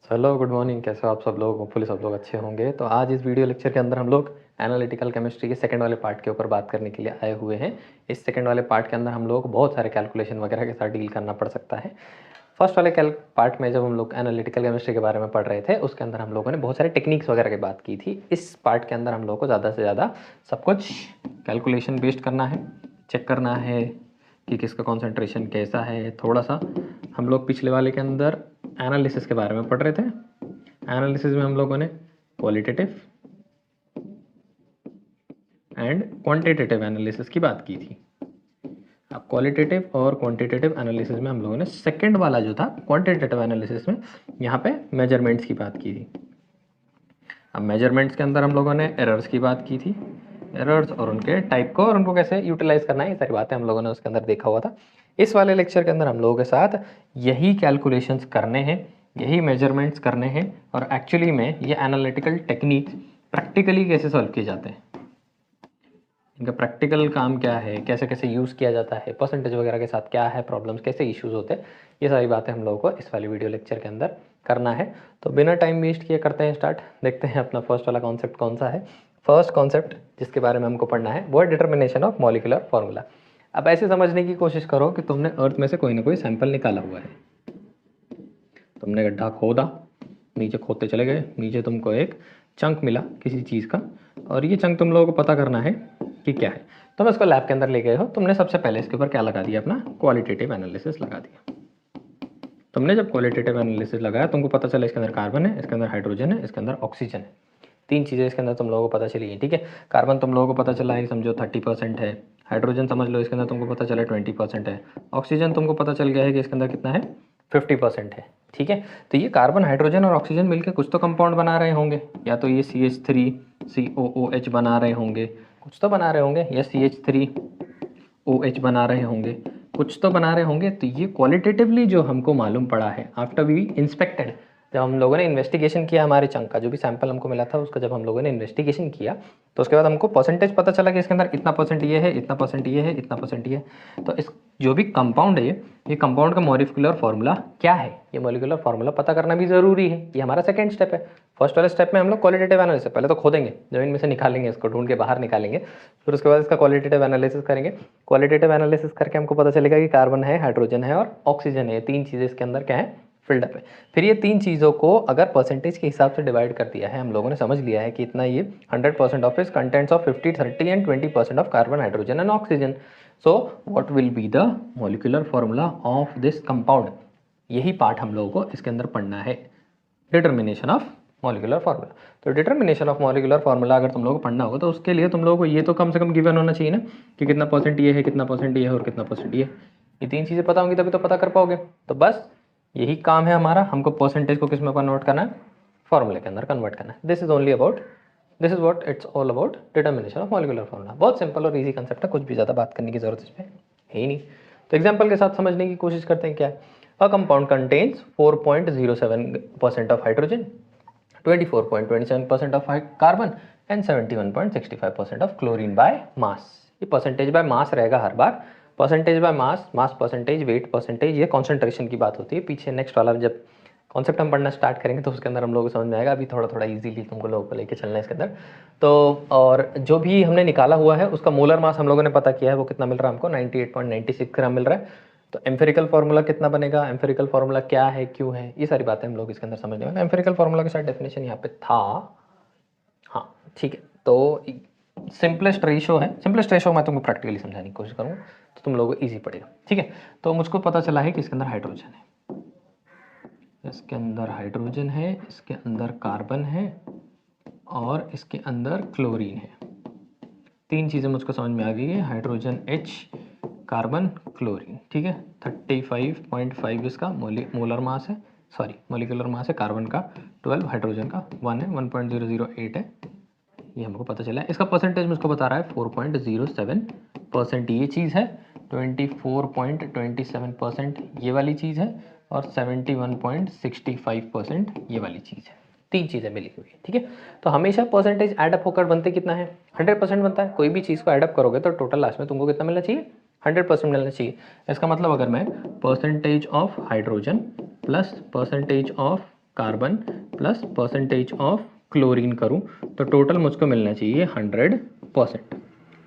Hello good morning. कैसे हो आप सब लोग? होपफुली सब लोग अच्छे होंगे। तो आज इस वीडियो लेक्चर के अंदर हम लोग एनालिटिकल केमिस्ट्री के सेकंड वाले पार्ट के ऊपर बात करने के लिए आए हुए हैं। इस सेकंड वाले पार्ट के अंदर हम लोग बहुत सारे कैलकुलेशन वगैरह के साथ डील करना पड़ सकता है। फर्स्ट वाले पार्ट में जब हम लोग एनालिटिकल केमिस्ट्री के बारे में पढ़ रहे थे उसके अंदर हम लोगों ने बहुत सारे टेक्निक्स वगैरह की बात की थी। इस पार्ट के अंदर हम लोग को ज़्यादा से ज़्यादा सब कुछ कैलकुलेशन बेस्ड करना है, चेक करना है कि किसका कॉन्सेंट्रेशन कैसा है। थोड़ा सा हम लोग पिछले वाले के अंदर एनालिसिस के बारे में पढ़ रहे थे। एनालिसिस में हम लोगों ने क्वालिटेटिव एंड क्वांटिटेटिव एनालिसिस की बात की थी। अब क्वालिटेटिव और क्वांटिटेटिव एनालिसिस में हम लोगों ने सेकंड वाला जो था क्वांटिटेटिव एनालिसिस में यहाँ पे मेजरमेंट्स की बात की थी। अब मेजरमेंट्स के अंदर हम लोगों ने एरर्स की बात की थी, एरर्स और उनके टाइप को और उनको कैसे यूटिलाइज करना है, ये सारी बातें हम लोगों ने उसके अंदर देखा हुआ था। इस वाले लेक्चर के अंदर हम लोगों के साथ यही कैलकुलेशंस करने हैं, यही मेजरमेंट्स करने हैं और एक्चुअली में ये एनालिटिकल टेक्निक्स प्रैक्टिकली कैसे सॉल्व किए जाते हैं, इनका प्रैक्टिकल काम क्या है, कैसे कैसे यूज़ किया जाता है, परसेंटेज वगैरह के साथ क्या है प्रॉब्लम्स, कैसे इश्यूज होते हैं, ये सारी बातें हम लोगों को इस वाली वीडियो लेक्चर के अंदर करना है। तो बिना टाइम वेस्ट किए करते हैं स्टार्ट। देखते हैं अपना फर्स्ट वाला कॉन्सेप्ट कौन सा है। फर्स्ट कॉन्सेप्ट जिसके बारे में हमको पढ़ना है वो है डिटर्मिनेशन ऑफ मॉलिक्यूलर फॉर्मूला। अब ऐसे समझने की कोशिश करो कि तुमने अर्थ में से कोई ना कोई सैंपल निकाला हुआ है, तुमने गड्ढा खोदा, नीचे खोदते चले गए, नीचे तुमको एक चंक मिला किसी चीज़ का और ये चंक तुम लोगों को पता करना है कि क्या है। तुम इसको लैब के अंदर ले गए हो, तुमने सबसे पहले इसके ऊपर क्या लगा दिया, अपना क्वालिटेटिव एनालिसिस लगा दिया। तुमने जब क्वालिटेटिव एनालिसिस लगाया तुमको पता चला इसके अंदर कार्बन है, इसके अंदर हाइड्रोजन है, इसके अंदर ऑक्सीजन है। तीन चीज़ें इसके अंदर तुम लोगों को पता चली हैं, ठीक है। कार्बन तुम लोगों को पता चला है समझो 30% है, हाइड्रोजन समझ लो इसके अंदर तुमको पता चला 20% है, ऑक्सीजन तुमको पता चल गया है कि इसके अंदर कितना है 50% है, ठीक है। तो ये कार्बन हाइड्रोजन और ऑक्सीजन मिलकर कुछ तो कंपाउंड बना रहे होंगे, या तो ये CH3COOH बना रहे होंगे, कुछ तो बना रहे होंगे, या CH3OH बना रहे होंगे, कुछ तो बना रहे होंगे। तो ये क्वालिटेटिवली जो हमको मालूम पड़ा है आफ्टर वी इंस्पेक्टेड, जब हम लोगों ने इन्वेस्टिगेशन किया, हमारे चंक का जो भी सैंपल हमको मिला था उसका जब हम लोगों ने इन्वेस्टिगेशन किया तो उसके बाद हमको परसेंटेज पता चला कि इसके अंदर इतना परसेंट ये है, इतना परसेंट ये है, इतना परसेंट ये है। तो इस जो भी कंपाउंड है ये कंपाउंड का मॉलिक्यूलर फार्मूला क्या है, ये मॉलिक्यूलर फार्मूला पता करना भी ज़रूरी है। ये हमारा सेकंड स्टेप है। फर्स्ट वाले स्टेप में हम लोग क्वालिटेटिव एनालिसिस पहले तो खोदेंगे, जमीन में से निकालेंगे, इसको ढूंढ के बाहर निकालेंगे, फिर उसके बाद इसका क्वालिटेटिव एनालिसिस करेंगे। क्वालिटेटिव एनालिसिस करके हमको पता चलेगा कि कार्बन है, हाइड्रोजन है और ऑक्सीजन है, तीन चीज़ें इसके अंदर क्या है, फिल्ड अप है। फिर ये तीन चीज़ों को अगर परसेंटेज के हिसाब से डिवाइड कर दिया है, हम लोगों ने समझ लिया है कि इतना ये 100% ऑफ इस contents of 50, 30 and 20% of carbon, hydrogen and oxygen. So what will be the molecular formula of this compound, यही पार्ट हम लोगों को इसके अंदर पढ़ना है, डिटर्मिनेशन ऑफ मॉलिक्यूलर फार्मूला। तो डिटर्मिनेशन ऑफ मॉलिक्यूलर फार्मूला अगर तुम लोगों को पढ़ना होगा तो उसके लिए तुम लोगों को ये तो कम से कम गिवन होना चाहिए ना कि कितना परसेंट ये है, कितना परसेंट ये है और कितना परसेंट ये है। ये तीन चीज़ें पता होंगी तभी तो पता कर पाओगे। तो बस यही काम है हमारा, हमको परसेंटेज को किस में कन्वर्ट करना है, फॉर्मूले के अंदर कन्वर्ट करना है। This is only about, this is what it's all about, determination of molecular formula. बहुत सिंपल और इजी कंसेप्ट है, कुछ भी ज़्यादा बात करने की जरूरत इसमें है ही नहीं। तो एग्जाम्पल के साथ समझने की कोशिश करते हैं क्या है। A compound contains 4.07% of hydrogen, 24.27% of carbon and 71.65% of chlorine by mass. ये परसेंटेज बाय मास रहेगा हर बार। Percentage by mass, mass percentage, weight percentage, ये कॉन्सेंट्रेशन की बात होती है। पीछे नेक्स्ट वाला जब कॉन्सेप्ट हम पढ़ना स्टार्ट करेंगे तो उसके अंदर हम लोगों को समझ में आएगा। अभी थोड़ा थोड़ा इजीली तुमको लोगों को लेके चलना है इसके अंदर। तो और जो भी हमने निकाला हुआ है उसका मोलर मास हम लोगों ने पता किया है, वो कितना मिल रहा है हमको, 98.96 ग्राम मिल रहा है। तो एम्फेरिकल फार्मूला कितना बनेगा, एम्फेरिकल फार्मूला क्या है, क्यों है, ये सारी बातें हम लोग इसके अंदर समझने वाले। एम्फेरिकल फार्मूला के साथ डेफिनेशन यहाँ पे था, हाँ ठीक है। तो सिंपलेस्ट रेशो है, सिंपलेस्ट रेशो मैं तुमको प्रैक्टिकली समझाने की कोशिश करूँगा तो तुम लोगों को ईजी पड़ेगा, ठीक है। तो मुझको पता चला है कि इसके अंदर हाइड्रोजन है, इसके अंदर हाइड्रोजन है, इसके अंदर कार्बन है और इसके अंदर क्लोरीन है। तीन चीज़ें मुझको समझ में आ गई है, हाइड्रोजन H, कार्बन, क्लोरीन, ठीक है। 35.5 इसका मोलर मास है, सॉरी मोलिकुलर मास है कार्बन का, 12 हाइड्रोजन का 1 है, 1.008 है, ये हमको पता चला है। इसका परसेंटेज मुझको बता रहा है 4.07%, ये चीज़ है। 24.27% ये वाली चीज़ है और 71.65% ये वाली चीज़ है। तीन चीज़ें मिली हुई है, ठीक है। तो हमेशा परसेंटेज एडअप होकर बनते कितना है, 100% बनता है। कोई भी चीज़ को एडअप करोगे तो टोटल लास्ट में तुमको कितना मिलना चाहिए, 100% मिलना चाहिए। इसका मतलब अगर मैं percentage of hydrogen plus percentage of carbon plus percentage of chlorine करूँ तो टोटल मुझको मिलना चाहिए 100%।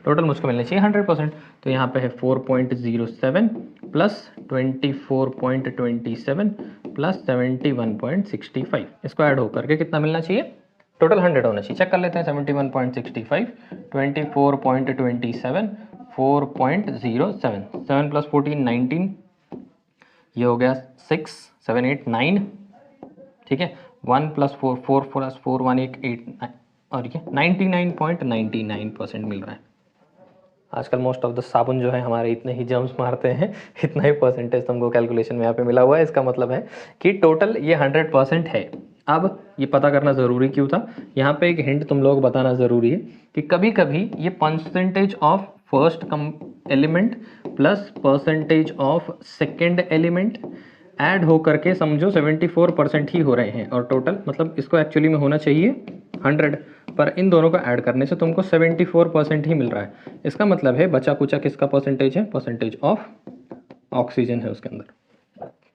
टोटल मुझको मिलना चाहिए 100%। तो यहाँ पे है 4.07 प्लस 24.27 प्लस 71.65, इसको ऐड होकर के कितना मिलना चाहिए? टोटल 100 होना चाहिए। चेक कर लेते हैं। 71.65, 24.27, 4.07, 7 प्लस 14 19, ये हो गया 6 7 8 9, ठीक है। 1 प्लस 4 4 प्लस 4 1 8 8 और ये 99.99% मिल रहा है। आजकल मोस्ट ऑफ द साबुन जो है हमारे इतने ही जर्म्स मारते हैं, इतना ही परसेंटेज तुमको कैलकुलेशन में यहाँ पे मिला हुआ है। इसका मतलब है कि टोटल ये 100% है। अब ये पता करना ज़रूरी क्यों था? यहाँ पे एक हिंट तुम लोग बताना ज़रूरी है कि कभी कभी ये percentage of first element plus percentage of second element add हो करके समझो 74% ही हो रहे हैं, और टोटल मतलब इसको एक्चुअली में होना चाहिए 100, पर इन दोनों को ऐड करने से तुमको 74% ही मिल रहा है। इसका मतलब है बचा कुचा किसका परसेंटेज है? परसेंटेज ऑफ ऑक्सीजन है उसके अंदर।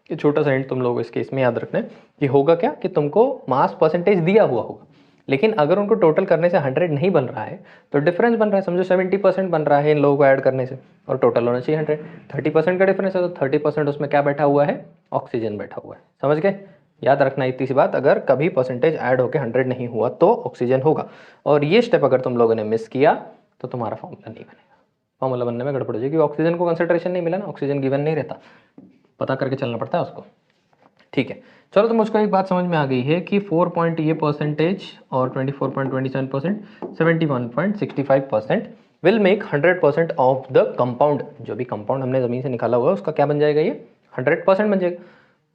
ये छोटा सा हिंट तुम लोग इस केस में याद रखना है कि होगा क्या कि तुमको मास परसेंटेज दिया हुआ होगा, लेकिन अगर उनको टोटल करने से 100 नहीं बन रहा है तो डिफरेंस बन रहा है। समझो 70% बन रहा है इन लोगों को ऐड करने से, और टोटल होना चाहिए 100। 30% का डिफरेंस है तो 30% उसमें क्या बैठा हुआ है? ऑक्सीजन बैठा हुआ है। समझ गए? याद रखना इतनी सी बात, अगर कभी परसेंटेज ऐड होकर 100 नहीं हुआ तो ऑक्सीजन होगा, और ये स्टेप अगर तुम लोगों ने मिस किया तो तुम्हारा फॉर्मूला नहीं बनेगा। फॉर्मूला बनने में गड़बड़ हो जाएगी। ऑक्सीजन को कंसंट्रेशन नहीं मिला ना, ऑक्सीजन गिवन नहीं रहता, पता करके चलना पड़ता है उसको। ठीक है, चलो। तो मुझको एक बात समझ में आ गई है कि 4 पॉइंट ये परसेंटेज और 24.27%, 71.65% will make 100% of the compound. जो भी कंपाउंड हमने ज़मीन से निकाला हुआ है उसका क्या बन जाएगा? ये 100% बन जाएगा।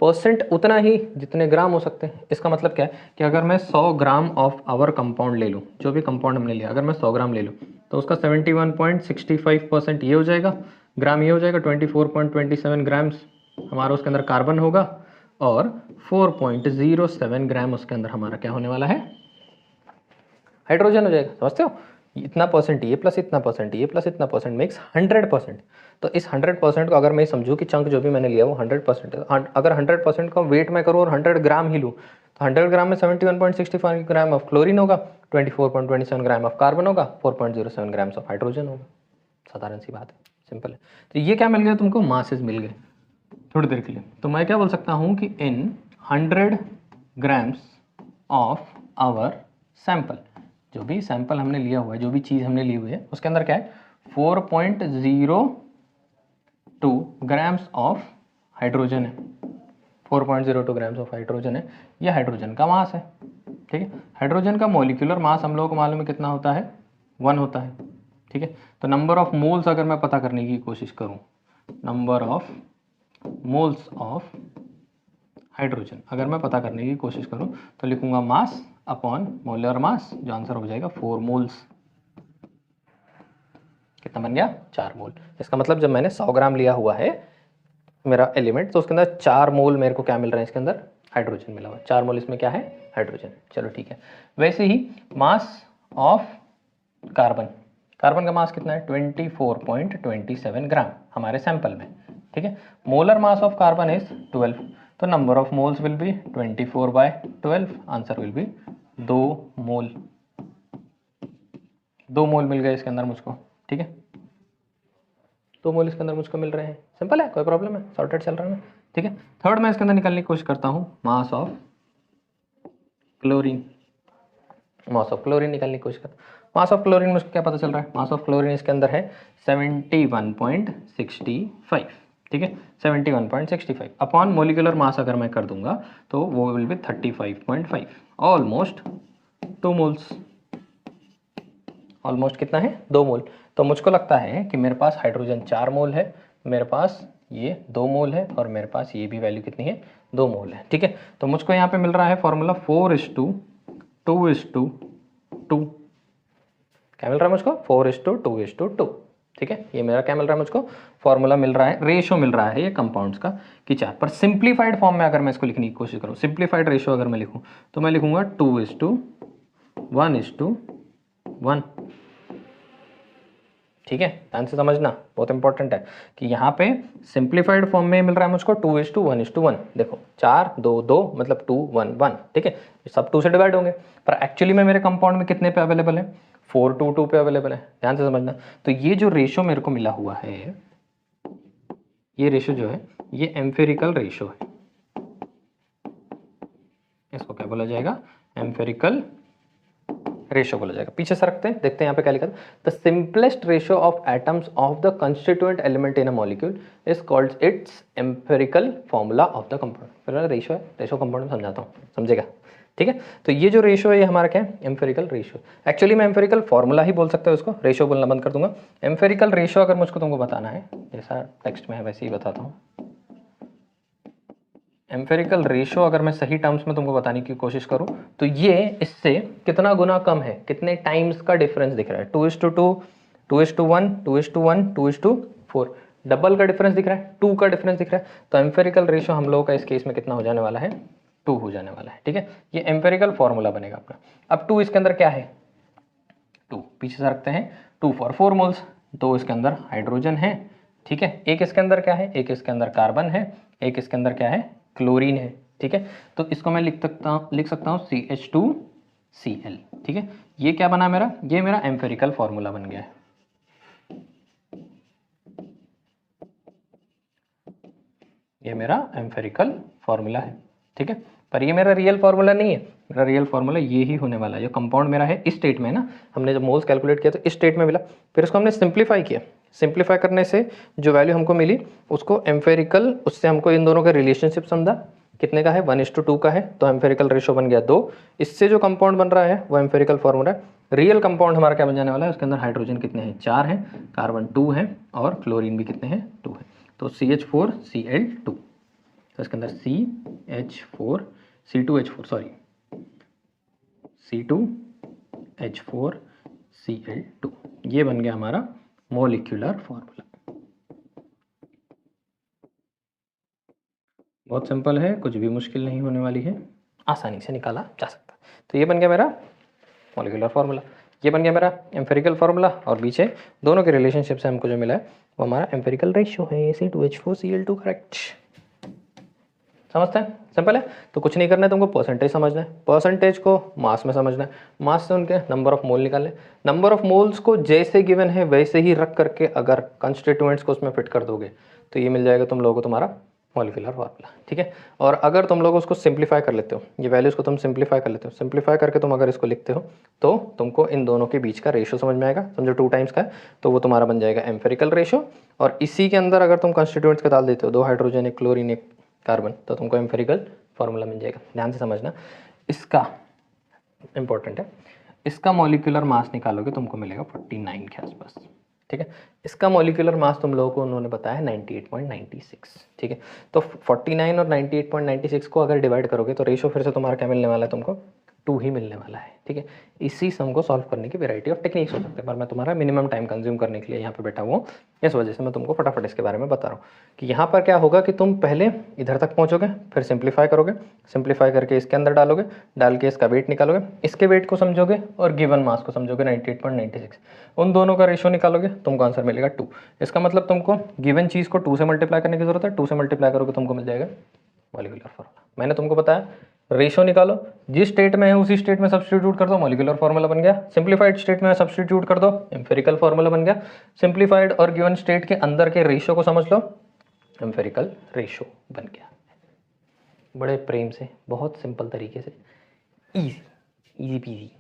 परसेंट उतना ही जितने ग्राम हो सकते हैं। इसका मतलब क्या है कि अगर मैं 100 ग्राम ऑफ आवर कंपाउंड ले लूँ, जो भी कंपाउंड हमने लिया, अगर मैं 100 ग्राम ले लूँ तो उसका 71.65% ये हो जाएगा, ग्राम ये हो जाएगा। 24.27 ग्राम्स हमारा उसके अंदर कार्बन होगा, और 4.07 ग्राम उसके अंदर हमारा क्या होने वाला है? हाइड्रोजन हो जाएगा। समझते हो? इतना परसेंट ये प्लस इतना परसेंट ये प्लस इतना परसेंट मेक्स 100%। तो इस 100% को अगर मैं समझूँ कि चंक जो भी मैंने लिया वो 100% है, अगर 100% का वेट मैं करूँ और 100 ग्राम ही लूँ तो 100 ग्राम में 71.65 ग्राम ऑफ क्लोरीन होगा, 24.27 ग्राम ऑफ कार्बन होगा, 4.07 ग्राम्स ऑफ हाइड्रोजन होगा। साधारण सी बात है, सिंपल है। तो ये क्या मिल गया तुमको? मासेस मिल गए थोड़ी देर के लिए। तो मैं क्या बोल सकता हूँ कि इन 100 ग्राम्स ऑफ आवर सैंपल, जो भी सैंपल हमने लिया हुआ है, जो भी चीज़ हमने ली हुई है उसके अंदर क्या है? 4.02 ग्राम्स ऑफ हाइड्रोजन है। 4.02 ग्राम्स ऑफ हाइड्रोजन है। यह हाइड्रोजन का मास है। ठीक है, हाइड्रोजन का मॉलिक्यूलर मास हम लोगों को मालूम है कितना होता है? 1 होता है। ठीक है, तो नंबर ऑफ मोल्स अगर मैं पता करने की कोशिश करूँ, number of moles of hydrogen अगर मैं पता करने की कोशिश करूं तो लिखूंगा मास अपॉन मोलर मास, जो आंसर हो जाएगा 4 मोल्स। कितना बन गया? 4 मोल। इसका मतलब जब मैंने 100 ग्राम लिया हुआ है मेरा एलिमेंट, तो उसके अंदर 4 मोल मेरे को क्या मिल रहे हैं? इसके अंदर हाइड्रोजन मिला हुआ है। 4 मोल इसमें क्या है? हाइड्रोजन। चलो ठीक है। वैसे ही मास ऑफ कार्बन, कार्बन का मास कितना है? 24.27 ग्राम हमारे सैंपल में। ठीक है, molar mass of carbon is 12, तो number of moles will be 24/12। Answer will be 2 मोल। 2 मोल मिल गए इसके अंदर मुझको। ठीक है, 2 मोल इसके अंदर मुझको मिल रहे हैं। सिंपल है, कोई प्रॉब्लम है? सॉर्टेड चल रहा है ना? ठीक है, थर्ड मैं इसके अंदर निकालने की कोशिश करता हूँ, mass of chlorine. Mass of chlorine निकालने की कोशिश करता हूँ। मास ऑफ क्लोरीन मुझको क्या पता चल रहा है? मास ऑफ क्लोरीन इसके अंदर है 71.65। ठीक है, 71.65 अपॉन मोलिकुलर मास अगर मैं कर दूंगा तो वो will be 35.5, almost 2 moles. Almost कितना है? 2 मोल। तो मुझको लगता है कि मेरे पास हाइड्रोजन 4 मोल है, मेरे पास ये 2 मोल है, और मेरे पास ये भी वैल्यू कितनी है? 2 मोल है। ठीक है, तो मुझको यहाँ पे मिल रहा है फॉर्मूला 4:2:2। क्या मिल रहा है मुझको? 4:2:2। ठीक है, ये मेरा क्या मिल रहा है मुझको? फॉर्मूला मिल रहा है, रेशो मिल रहा है ये कंपाउंड्स का कि 4। पर सिंप्लीफाइड फॉर्म में अगर मैं इसको लिखने की कोशिश करूँ, सिंप्लीफाइड रेशो अगर मैं लिखूँ तो मैं लिखूंगा 2:1:1। ठीक है, ध्यान से समझना, बहुत इंपॉर्टेंट है कि यहाँ पे सिंप्लीफाइड फॉर्म में मिल रहा है मुझको 2:1:1। देखो 4 2 2 मतलब 2 1 1, ठीक है, सब 2 से डिवाइड होंगे, पर एक्चुअली में मेरे कंपाउंड में कितने पे अवेलेबल है, 4 2 2 पे अवेलेबल है। ध्यान से समझना, तो ये जो रेशो मेरे को मिला हुआ है, ये रेशो जो है ये एम्फेरिकल रेशो है। इसको क्या बोला जाएगा, एम्फेरिकल रेशो बोला जाएगा। पीछे सरकते हैं, देखते हैं यहाँ पे क्या लिखा था, the simplest ratio of atoms of the constituent element in a molecule is called its empirical formula of the compound. फिर रेशो है, रेशो कंपाउंड में समझाता हूँ, समझेगा, ठीक है। तो ये जो रेशो है ये हमारा क्या है, एम्फेरिकल रेशो। एक्चुअली मैं एम्फेरिकल फॉर्मूला ही बोल सकते हो इसको, रेशो बोलना बंद कर दूंगा। एम्फेरिकल रेशो अगर मुझको तुमको बताना है, जैसा टेक्स्ट में है वैसे ही बताता हूँ। एम्फेरिकल रेशो अगर मैं सही टर्म्स में तुमको बताने की कोशिश करूं तो ये इससे कितना गुना कम है, कितने टाइम्स का डिफरेंस दिख रहा है, 2:2 2:1 2:1 2:4, डबल का डिफरेंस दिख रहा है, 2 का डिफरेंस दिख रहा है। तो एम्फेरिकल रेशो हम लोगों का इस केस में कितना हो जाने वाला है, 2 हो जाने वाला है, ठीक है। ये एम्फेरिकल फॉर्मूला बनेगा अपना। अब 2 इसके अंदर क्या है, 2 पीछे से रखते हैं, 2 for 4 मोल्स, तो इसके अंदर हाइड्रोजन है, ठीक है। एक इसके अंदर क्या है, एक इसके अंदर कार्बन है, एक इसके अंदर क्या है, क्लोरीन है, ठीक है। तो इसको मैं लिख सकता हूँ CH2Cl, ठीक है। ये क्या बना मेरा, ये मेरा एम्फेरिकल फॉर्मूला बन गया है। ये मेरा एम्फेरिकल फॉर्मूला है, ठीक है। पर ये मेरा रियल फॉर्मूला नहीं है, मेरा रियल फॉर्मूला ये ही होने वाला है। जो कंपाउंड मेरा है इस स्टेट में है ना, हमने जब मोल्स कैलकुलेट किया तो इस स्टेट में मिला, फिर उसको हमने सिंप्लीफाई किया, सिंप्लीफाई करने से जो वैल्यू हमको मिली उसको एम्फेरिकल, उससे हमको इन दोनों का रिलेशनशिप समझा, कितने का है, 1:2 का है, तो एम्फेरिकल रेशो बन गया 2। इससे जो कंपाउंड बन रहा है वो एम्फेरिकल फॉर्मूला है। रियल कंपाउंड हमारा क्या बन जाने वाला है, उसके अंदर हाइड्रोजन कितने हैं, 4 हैं, कार्बन 2 है, और क्लोरीन भी कितने हैं, 2 है, तो CH4Cl2। तो इसके अंदर CH4 C2H4 सॉरी C2H4Cl2, ये बन गया हमारा मोलिक्यूलर फॉर्मूला। बहुत सिंपल है, कुछ भी मुश्किल नहीं होने वाली है, आसानी से निकाला जा सकता है। तो ये बन गया मेरा मोलिकुलर फार्मूला, ये बन गया मेरा एम्फेरिकल फार्मूला, और पीछे दोनों के रिलेशनशिप से हमको जो मिला है वो हमारा एम्फेरिकल रेशियो है, C2H4Cl2, करेक्ट। समझते हैं, सिंपल है। तो कुछ नहीं करना है तुमको, परसेंटेज समझना है, परसेंटेज को मास में समझना है, मास से उनके नंबर ऑफ मोल निकालने, नंबर ऑफ मोल्स को जैसे गिवन है वैसे ही रख करके अगर कंस्टिट्यूएंट्स को उसमें फिट कर दोगे तो ये मिल जाएगा तुम लोगों को तुम्हारा मॉलिक्यूलर फार्मूला, ठीक है। और अगर तुम लोग उसको सिंप्लीफाई कर लेते हो, ये वैल्यूज को तुम सिंप्लीफाई कर लेते हो, सिंप्लीफाई करके तुम अगर इसको लिखते हो तो तुमको इन दोनों के बीच का रेशो समझ में आएगा, समझो 2 टाइम्स का है तो वो तुम्हारा बन जाएगा एम्फेरिकल रेशो। और इसी के अंदर अगर तुम कंस्टिट्यूएंट्स के डाल देते हो, 2 हाइड्रोजन, 1 क्लोरीन, 1 कार्बन, तो तुमको एम्फेरिकल फार्मूला मिल जाएगा। ध्यान से समझना, इसका इंपॉर्टेंट है, इसका मॉलिक्यूलर मास निकालोगे तुमको मिलेगा 49 के आसपास, ठीक है। इसका मॉलिक्यूलर मास तुम लोगों को उन्होंने बताया 98.96, ठीक है। तो 49 और 98.96 को अगर डिवाइड करोगे तो रेशो फिर से तुम्हारा क्या मिलने वाला है, तुमको 2 ही मिलने वाला है, ठीक है। इसी सम को सॉल्व करने की वैरायटी ऑफ टेक्निक्स हो सकते हैं, पर मैं तुम्हारा मिनिमम टाइम कंज्यूम करने के लिए यहाँ पे बैठा हुआ हूँ, इस वजह से मैं तुमको फटाफट इसके बारे में बता रहा हूँ कि यहाँ पर क्या होगा कि तुम पहले इधर तक पहुँचोगे, फिर सिंप्लीफाई करोगे, सिंप्लीफाई करके इसके अंदर डालोगे, डाल के इसका वेट निकालोगे, इसके वेट को समझोगे और गिवन मास को समझोगे 98.96, उन दोनों का रेशो निकालोगे, तुमको आंसर मिलेगा 2। इसका मतलब तुमको गिवन चीज़ को 2 से मल्टीप्लाई करने की जरूरत है, 2 से मल्टीप्लाई करोगे तुमको मिल जाएगा मॉलिक्यूलर फार्मूला। मैंने तुमको बताया रेशो निकालो, जिस स्टेट में है उसी स्टेट में सब्स्टिट्यूट कर दो, मॉलिक्यूलर फार्मूला बन गया। सिंप्लीफाइड स्टेट में सब्स्टिट्यूट कर दो, एम्फेरिकल फार्मूला बन गया। सिंप्लीफाइड और गिवन स्टेट के अंदर के रेशो को समझ लो, एम्फेरिकल रेशो बन गया। बड़े प्रेम से, बहुत सिंपल तरीके से, इजी इजी पीजी,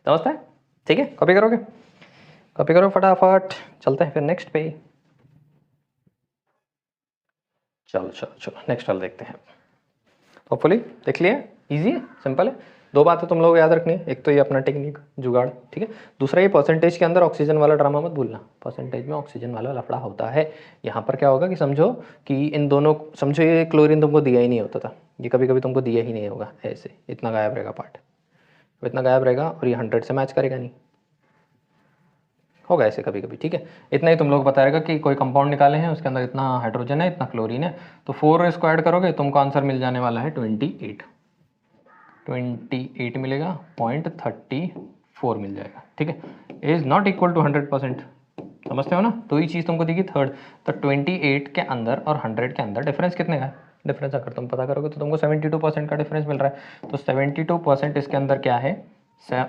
समझता है, ठीक है। कॉपी करोगे, कॉपी करो फटाफट, चलते हैं फिर नेक्स्ट पे। चलो चलो चलो नेक्स्ट वाला देखते हैं। होपफुली देख लिया, इजी है, सिंपल है। 2 बातें तुम लोगों को याद रखनी है, एक तो ये अपना टेक्निक जुगाड़, ठीक है। दूसरा ये परसेंटेज के अंदर ऑक्सीजन वाला ड्रामा मत भूलना, परसेंटेज में ऑक्सीजन वाला लफड़ा होता है। यहाँ पर क्या होगा कि समझो कि इन दोनों, समझो ये क्लोरीन तुमको दिया ही नहीं होता था, ये कभी कभी तुमको दिया ही नहीं होगा, ऐसे इतना गायब रहेगा पार्ट, इतना गायब रहेगा और ये 100 से मैच करेगा नहीं, होगा ऐसे कभी कभी, ठीक है। इतना ही तुम लोग बताएगा कि कोई कंपाउंड निकाले हैं, उसके अंदर इतना हाइड्रोजन है, इतना क्लोरीन है, तो 4 इसको ऐड करोगे तुमको आंसर मिल जाने वाला है 28 मिलेगा, 0.34 मिल जाएगा, ठीक है। इज नॉट इक्वल टू 100%, समझते हो ना? तो ये चीज़ तुमको दिखी थर्ड। तो 28 के अंदर और 100 के अंदर डिफरेंस कितने का है? डिफरेंस अगर तुम पता करोगे तो तुमको 72% का डिफरेंस मिल रहा है। तो 72% इसके अंदर क्या है?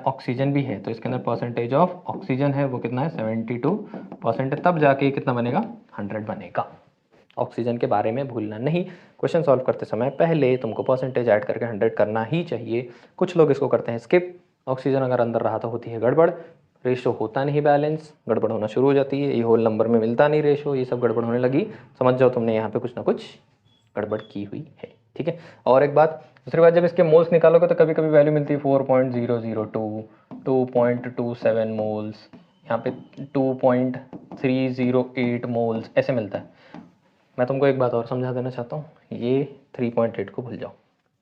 ऑक्सीजन भी है, तो इसके अंदर परसेंटेज ऑफ ऑक्सीजन है वो कितना है? 72%। तब जाके कितना बनेगा? 100 बनेगा। ऑक्सीजन के बारे में भूलना नहीं, क्वेश्चन सॉल्व करते समय पहले तुमको परसेंटेज ऐड करके 100 करना ही चाहिए। कुछ लोग इसको करते हैं स्किप, ऑक्सीजन अगर अंदर रहा तो होती है गड़बड़, रेशो होता नहीं बैलेंस, गड़बड़ होना शुरू हो जाती है, ये होल नंबर में मिलता नहीं रेशो, ये सब गड़बड़ होने लगी। समझ जाओ तुमने यहाँ पे कुछ ना कुछ गड़बड़ की हुई है, ठीक है। और एक बात, दूसरी बात, जब इसके मोल्स निकालोगे तो कभी कभी वैल्यू मिलती है 4.002, 2.27 मोल्स, यहाँ पे 2.308 मोल्स, ऐसे मिलता है। मैं तुमको एक बात और समझा देना चाहता हूँ, ये 3.8 को भूल जाओ,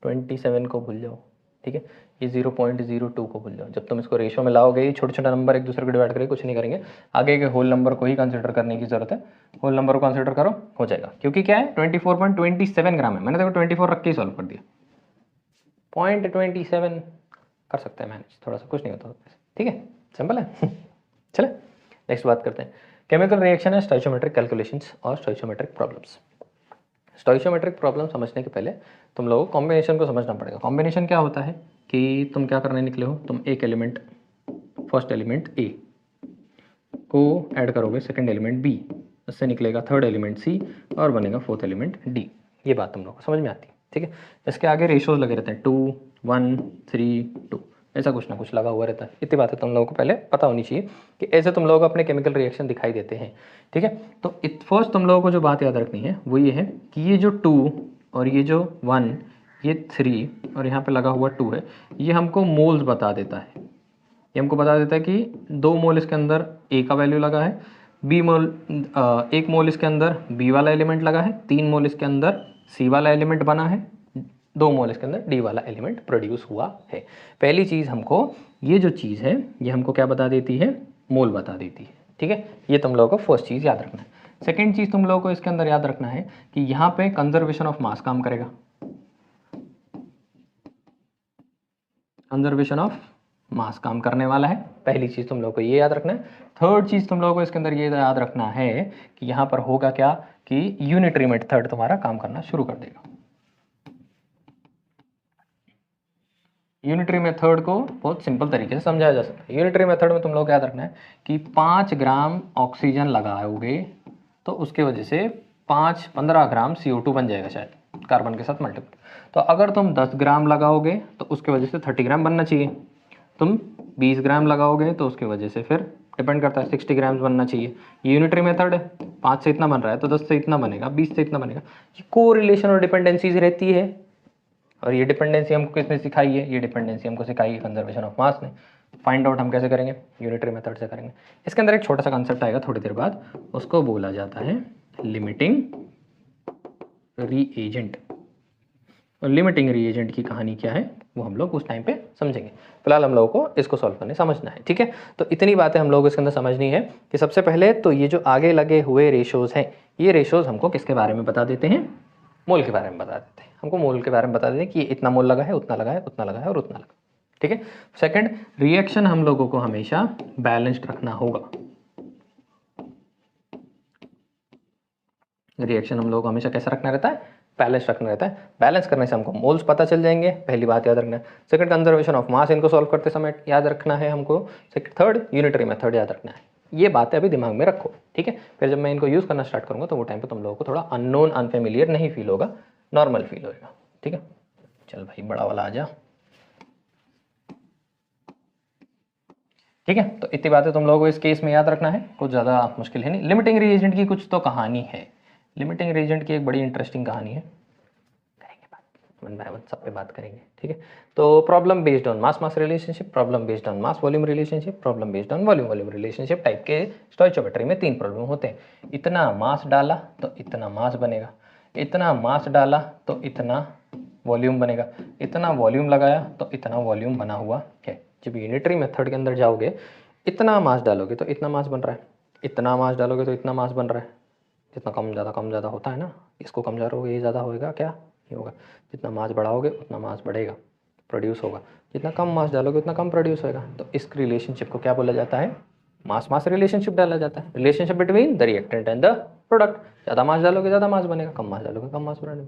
27 को भूल जाओ, ठीक है, ये 0.02 को भूल जाओ। जब तुम इसको रेशो में लाओगे, ये छोटे छोटे नंबर एक दूसरे को डिवाइड करके कुछ नहीं करेंगे, आगे के होल नंबर को ही कंसिडर करने की जरूरत है। होल नंबर को कंसिडर करो, हो जाएगा, क्योंकि क्या है 24.27 ग्राम है, मैंने देखो 24 रख के ही सॉल्व कर दिया। 0.27 कर सकते हैं मैनेज, थोड़ा सा कुछ नहीं होता, ठीक है, सिंपल है। चले नेक्स्ट बात करते हैं। केमिकल रिएक्शन है स्टोइचियोमेट्रिक कैलकुलेशंस और स्टोइचियोमेट्रिक प्रॉब्लम्स। स्टोइचियोमेट्रिक प्रॉब्लम समझने के पहले तुम लोगों को कॉम्बिनेशन को समझना पड़ेगा। कॉम्बिनेशन क्या होता है कि तुम क्या करने निकले हो, तुम एक एलिमेंट, फर्स्ट एलिमेंट ए को ऐड करोगे सेकंड एलिमेंट बी, उससे निकलेगा थर्ड एलिमेंट सी और बनेगा फोर्थ एलिमेंट डी। ये बात तुम लोगों को समझ में आती है, ठीक है। इसके आगे रेशोज लगे रहते हैं 2 1 3 2, ऐसा कुछ ना कुछ लगा हुआ रहता है। इतनी बातें तुम लोगों को पहले पता होनी चाहिए कि ऐसे तुम लोगों को अपने केमिकल रिएक्शन दिखाई देते हैं, ठीक है। तो फर्स्ट तुम लोगों को जो बात याद रखनी है वो ये है कि ये जो 2 और ये जो 1, ये 3 और यहाँ पे लगा हुआ 2 है, ये हमको मोल्स बता देता है। ये हमको बता देता है कि 2 मोल इसके अंदर ए का वैल्यू लगा है, बी मोल 1 मोल इसके अंदर बी वाला एलिमेंट लगा है, 3 मोल इसके अंदर सी वाला एलिमेंट बना है, 2 मोल इसके अंदर डी वाला एलिमेंट प्रोड्यूस हुआ है। पहली चीज़ हमको ये जो चीज़ है ये हमको क्या बता देती है? मोल बता देती है, ठीक है। ये तुम लोगों को फर्स्ट चीज़ याद रखना है। सेकेंड चीज़ तुम लोगों को इसके अंदर याद रखना है कि यहाँ पे कंजर्वेशन ऑफ मास काम करेगा, कंजर्वेशन ऑफ मास काम करने वाला है। पहली चीज़ तुम लोगों को ये याद रखना है। थर्ड चीज़ तुम लोगों को इसके अंदर ये याद रखना है कि यहाँ पर होगा क्या कि यूनिटरी मेथड तुम्हारा काम करना शुरू कर देगा। यूनिटरी मेथड को बहुत सिंपल तरीके से समझाया जा सकता है। यूनिटरी मेथड में तुम लोग को याद रखना है कि 5 ग्राम ऑक्सीजन लगाओगे तो उसके वजह से 15 ग्राम CO2 बन जाएगा, शायद कार्बन के साथ मल्टीपल। तो अगर तुम 10 ग्राम लगाओगे तो उसके वजह से 30 ग्राम बनना चाहिए, तुम 20 ग्राम लगाओगे तो उसकी वजह से फिर डिपेंड करता है 60 ग्राम बनना चाहिए। ये यूनिटरी मेथड है, 5 से इतना बन रहा है तो 10 से इतना बनेगा, 20 से इतना बनेगा। ये को रिलेशन और डिपेंडेंसीज रहती है, और ये डिपेंडेंसी हमको किसने सिखाई है? ये डिपेंडेंसी हमको सिखाई है कंजर्वेशन ऑफ मास ने। फाइंड आउट हम कैसे करेंगे? यूनिटरी मेथड से करेंगे। इसके अंदर एक छोटा सा कंसेप्ट आएगा थोड़ी देर बाद, उसको बोला जाता है लिमिटिंग रीएजेंट। और लिमिटिंग रीएजेंट की कहानी क्या है वो हम लोग उस टाइम पे समझेंगे। फिलहाल हम लोगों को इसको सॉल्व करने समझना है, ठीक है। तो इतनी बातें हम लोगों को इसके अंदर समझनी है कि सबसे पहले तो ये जो आगे लगे हुए रेशोज हैं, ये रेशोज हमको किसके बारे में बता देते हैं? मोल के बारे में बता देते हैं। हमको मोल के बारे में बता देते हैं कि ये इतना मोल लगा है, उतना लगा है, उतना लगा है और उतना लगा, ठीक है। सेकंड, रिएक्शन हम लोगों को हमेशा बैलेंस्ड रखना होगा। रिएक्शन हम लोगों को हमेशा कैसा रखना रहता है? बैलेंस रखना रहता है। बैलेंस करने से हमको मोल्स पता चल जाएंगे, पहली बात याद रखना है। सेकंड, कंजर्वेशन ऑफ मास इनको सॉल्व करते समय याद रखना है हमको। थर्ड, यूनिटरी मेथड याद रखना है। ये बातें अभी दिमाग में रखो, ठीक है। फिर जब मैं इनको यूज़ करना स्टार्ट करूँगा तो वो टाइम पे तुम लोगों को थोड़ा अननोन अनफेमिलियर नहीं फील होगा, नॉर्मल फील होगा, ठीक है। चल भाई बड़ा वाला आ जा, ठीक है। तो इतनी बातें तुम लोगों को इस केस में याद रखना है, कुछ ज़्यादा मुश्किल है नहीं। लिमिटिंग रीएजेंट की कुछ तो कहानी है। लिमिटिंग रीएजेंट की एक बड़ी इंटरेस्टिंग कहानी है, करेंगे बात, वन बाय वन सब पे बात करेंगे, ठीक है। तो problem based on mass mass relationship, problem based on mass volume relationship, problem based on volume volume relationship type के स्टोइचियोमेट्री में 3 प्रॉब्लम होते हैं। इतना मास डाला तो इतना मास बनेगा, इतना मास डाला तो इतना वॉल्यूम बनेगा, इतना वॉल्यूम लगाया तो इतना वॉल्यूम बना हुआ है। जब यूनिटरी मेथड के अंदर जाओगे, इतना मास डालोगे तो इतना मास बन रहा है, इतना मास डालोगे तो इतना मास बन रहा है। जितना कम ज़्यादा होता है ना, इसको कम करोगे ये ज़्यादा होएगा, क्या ये होगा। जितना मास बढ़ाओगे उतना मास बढ़ेगा, प्रोड्यूस होगा। जितना कम मास डालोगे उतना कम प्रोड्यूस होएगा। तो इस रिलेशनशिप को क्या बोला जाता है? मास मास रिलेशनशिप डाला जाता है, relationship between the reactant and the product. ज़्यादा मास डालोगे ज़्यादा मास बनेगा, कम मास डालोगे कम मास बनेगा।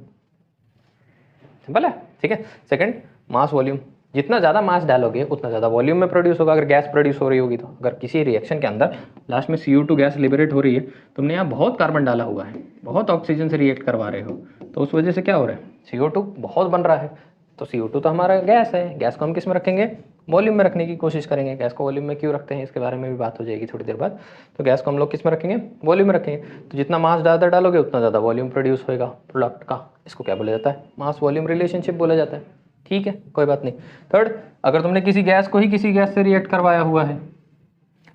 सिंपल है, ठीक है। सेकंड, मास वॉल्यूम, जितना ज़्यादा मास डालोगे उतना ज़्यादा वॉल्यूम में प्रोड्यूस होगा। अगर गैस प्रोड्यूस हो रही होगी तो, अगर किसी रिएक्शन के अंदर लास्ट में CO2 गैस लिबरेट हो रही है, तुमने यहाँ बहुत कार्बन डाला हुआ है, बहुत ऑक्सीजन से रिएक्ट करवा रहे हो, तो उस वजह से क्या हो रहा है, CO2 बहुत बन रहा है। तो CO2 तो हमारा गैस है, गैस को हम किस में रखेंगे, वॉल्यूम में रखने की कोशिश करेंगे। गैस को वॉल्यूम में क्यों रखते हैं इसके बारे में भी बात हो जाएगी थोड़ी देर बाद। तो गैस को हम लोग किस में रखेंगे, वॉल्यूम में रखेंगे। तो जितना मास ज़्यादा डालोगे उतना ज़्यादा वॉल्यूम प्रोड्यूस होएगा प्रोडक्ट का। इसको क्या बोला जाता है, मास वॉल्यूम रिलेशनशिप बोला जाता है, ठीक है, कोई बात नहीं। थर्ड, अगर तुमने किसी गैस को ही किसी गैस से रिएक्ट करवाया हुआ है,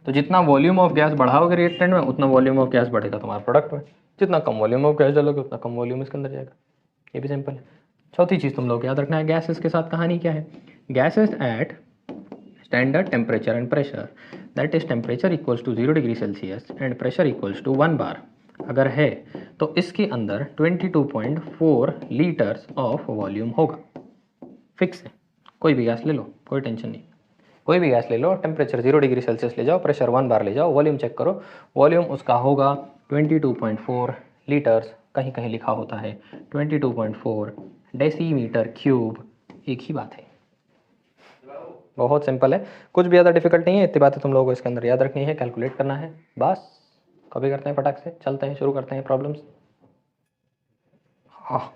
तो जितना वॉल्यूम ऑफ गैस बढ़ाओगे रिएक्टेंट में उतना वॉल्यूम ऑफ गैस बढ़ेगा तुम्हारे प्रोडक्ट में। जितना कम वॉल्यूम ऑफ गैस डालोगे उतना कम वॉल्यूम इसके अंदर जाएगा। ये भी सिंपल है। चौथी चीज़ तुम लोग याद रखना है, गैसेस के साथ कहानी क्या है, gases at standard temperature and pressure, that is temperature equals to 0 degree Celsius and pressure equals to 1 bar अगर है, तो इसके अंदर 22.4 लीटर्स ऑफ वॉल्यूम होगा। फिक्स है, कोई भी गैस ले लो, कोई टेंशन नहीं, कोई भी गैस ले लो, टेम्परेचर 0 डिग्री सेल्सियस ले जाओ, प्रेशर 1 बार ले जाओ, वॉल्यूम चेक करो, वॉल्यूम उसका होगा 22.4 लीटर्स, कहीं कहीं लिखा होता है 22.4 डेसीमीटर क्यूब, एक ही बात है। बहुत सिंपल है, कुछ भी ज़्यादा डिफिकल्ट नहीं है। इतनी बातें तुम लोगों को इसके अंदर याद रखनी है, कैलकुलेट करना है, बस। कभी करते हैं फटाक से, चलते हैं, शुरू करते हैं प्रॉब्लम्स। हाँ,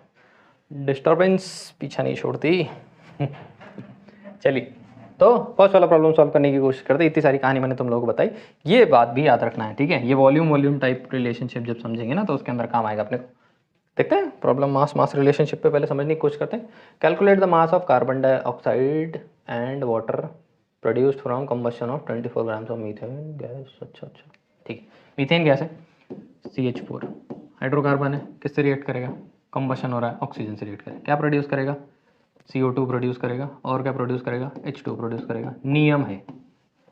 डिस्टर्बेंस पीछा नहीं छोड़ती। चलिए, तो फर्स्ट वाला प्रॉब्लम सॉल्व करने की कोशिश करते हैं। इतनी सारी कहानी मैंने तुम लोगों को बताई, ये बात भी याद रखना है, ठीक है। ये वॉल्यूम टाइप रिलेशनशिप जब समझेंगे ना तो उसके अंदर काम आएगा अपने को। देखते हैं प्रॉब्लम मास मास रिलेशनशिप पे पहले समझने की कोशिश करते हैं। Calculate the mass of carbon dioxide and water produced from combustion of 24 grams of methane gas. अच्छा, ठीक है, मीथेन गैस है, CH4 हाइड्रोकार्बन है, किससे रिएक्ट करेगा, कंबशन हो रहा है, ऑक्सीजन से रिएक्ट करेगा, क्या प्रोड्यूस करेगा, CO2 प्रोड्यूस करेगा, और क्या प्रोड्यूस करेगा, H2 प्रोड्यूस करेगा। नियम है,